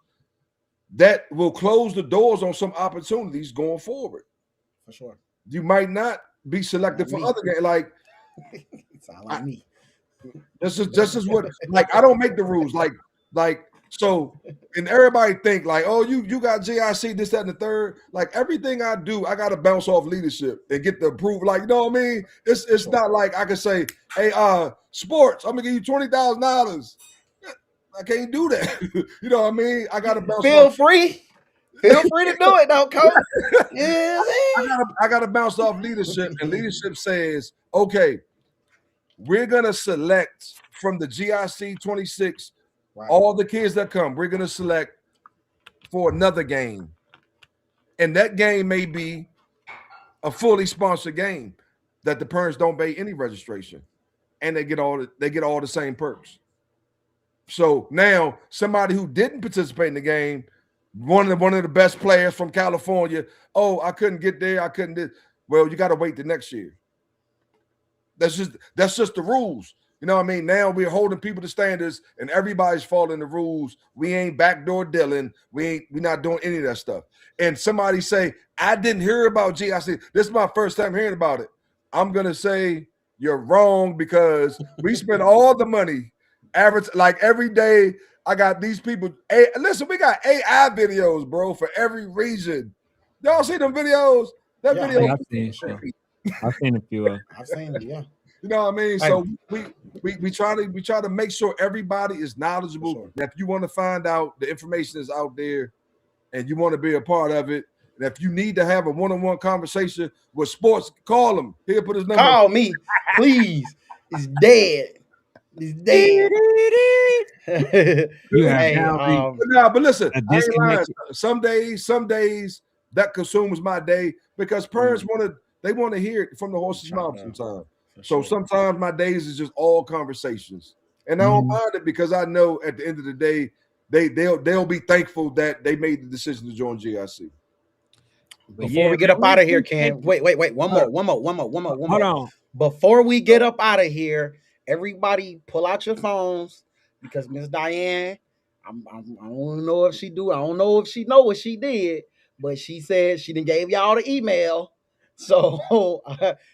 Speaker 3: That will close the doors on some opportunities going forward.
Speaker 2: For sure.
Speaker 3: You might not be
Speaker 2: Sound
Speaker 3: selected
Speaker 2: like
Speaker 3: for
Speaker 2: me.
Speaker 3: other games. Like,
Speaker 2: Sound like me.
Speaker 3: This is what, like, I don't make the rules. Like so, and everybody think like, oh, you got GIC, this, that, and the third. Like everything I do, I gotta bounce off leadership and get the approval. Like, you know what I mean? It's not like I can say, hey, sports, I'm gonna give you $20,000. I can't do that. You know what I mean? I gotta bounce
Speaker 2: Feel free to do it though, coach. Yeah,
Speaker 3: I gotta bounce off leadership, and leadership says, okay, we're gonna select from the GIC 26,
Speaker 2: right.
Speaker 3: all the kids that come, we're gonna select for another game. And that game may be a fully sponsored game that the parents don't pay any registration, and they get all the same perks. So now somebody who didn't participate in the game, one of the best players from California, oh, I couldn't get there, I couldn't do. Well, you got to wait the next year. That's just the rules. You know what I mean? Now we're holding people to standards, and everybody's following the rules. We ain't backdoor dealing. We're not doing any of that stuff. And somebody say, I didn't hear about GIC. This is my first time hearing about it. I'm gonna say you're wrong, because we spend all the money. Average, like every day, I got these people. Listen, we got AI videos, bro, for every region. Y'all see them videos? That
Speaker 2: Yeah,
Speaker 3: video.
Speaker 1: I've seen a few of them.
Speaker 2: I've seen it, yeah.
Speaker 3: You know what I mean? So we try to make sure everybody is knowledgeable.
Speaker 2: Sure.
Speaker 3: If you want to find out, the information is out there, and you want to be a part of it. And if you need to have a one-on-one conversation with sports, call him. He'll put his number.
Speaker 2: Call me, please. It's dead. It's dead.
Speaker 1: You have
Speaker 3: but listen, I ain't lying. Some days that consumes my day, because parents want to hear it from the horse's mouth sometimes. So sometimes my days is just all conversations, and I don't mind it, because I know at the end of the day they'll be thankful that they made the decision to join GIC.
Speaker 2: Before we get up out of here, Ken. Wait. One more.
Speaker 1: Hold on.
Speaker 2: Before we get up out of here, everybody pull out your phones, because Miss Diane, I don't know if she do. I don't know if she know what she did, but she said she done gave y'all the email. So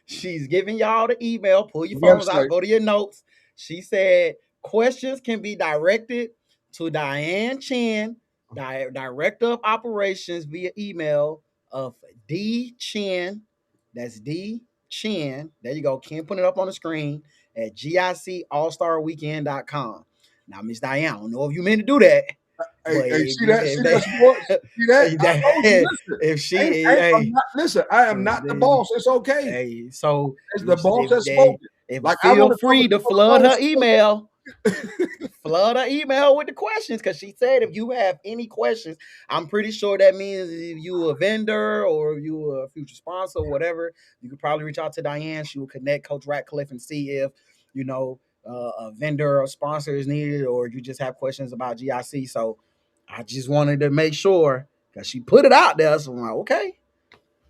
Speaker 2: she's giving y'all the email. Pull your phones out. Go to your notes. She said questions can be directed to Diane Chen, Director of Operations, via email of D Chen. That's D Chen. There you go. Ken put it up on the screen at GICallstarweekend.com. Now, Miss Diane, I don't know if you meant to do that.
Speaker 3: Hey, see that? Listen, I am not the boss. It's okay.
Speaker 2: Hey, so
Speaker 3: it's the boss that's spoken.
Speaker 2: If like, feel free to flood her email. Flood her email with the questions, because she said if you have any questions, I'm pretty sure that means if you a vendor or if you a future sponsor or whatever, you could probably reach out to Diane. She will connect Coach Ratcliff and see if a vendor or sponsor is needed, or you just have questions about GIC. So I just wanted to make sure, because she put it out there. So I'm like, okay.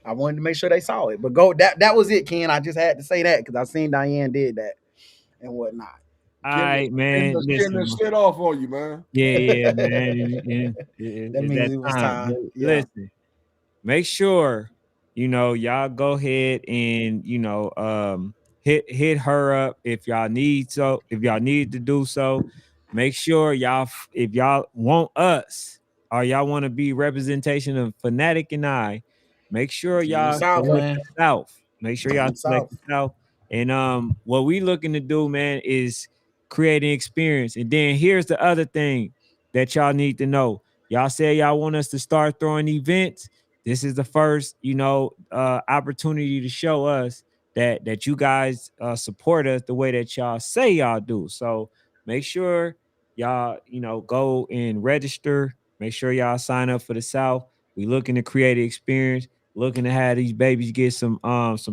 Speaker 2: I wanted to make sure they saw it. But that was it, Ken. I just had to say that because I seen Diane did that and whatnot.
Speaker 1: All right, man.
Speaker 3: Getting shit off on you, man.
Speaker 1: Yeah, man.
Speaker 2: That means it was time. Yeah.
Speaker 1: Listen, make sure y'all go ahead and hit her up if y'all need to do so. Make sure if y'all want us or y'all want to be representation of Fanatic and I, make sure y'all select the South. Make sure y'all select the South. And what we looking to do, man, is creating experience. And then here's the other thing that y'all need to know. Y'all say y'all want us to start throwing events. This is the first, opportunity to show us that you guys support us the way that y'all say y'all do. So make sure y'all, go and register. Make sure y'all sign up for the South. We looking to create an experience, looking to have these babies get some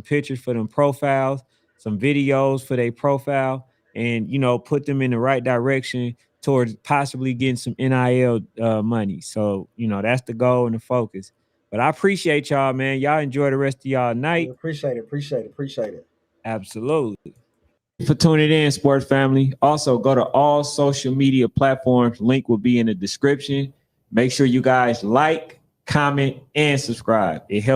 Speaker 1: pictures for them profiles, some videos for their profile, and put them in the right direction towards possibly getting some NIL money. So that's the goal and the focus. But I appreciate y'all, man. Y'all enjoy the rest of y'all night.
Speaker 2: Appreciate it.
Speaker 1: Absolutely. For tuning in, sports family. Also, go to all social media platforms. Link will be in the description. Make sure you guys like, comment, and subscribe. It helps.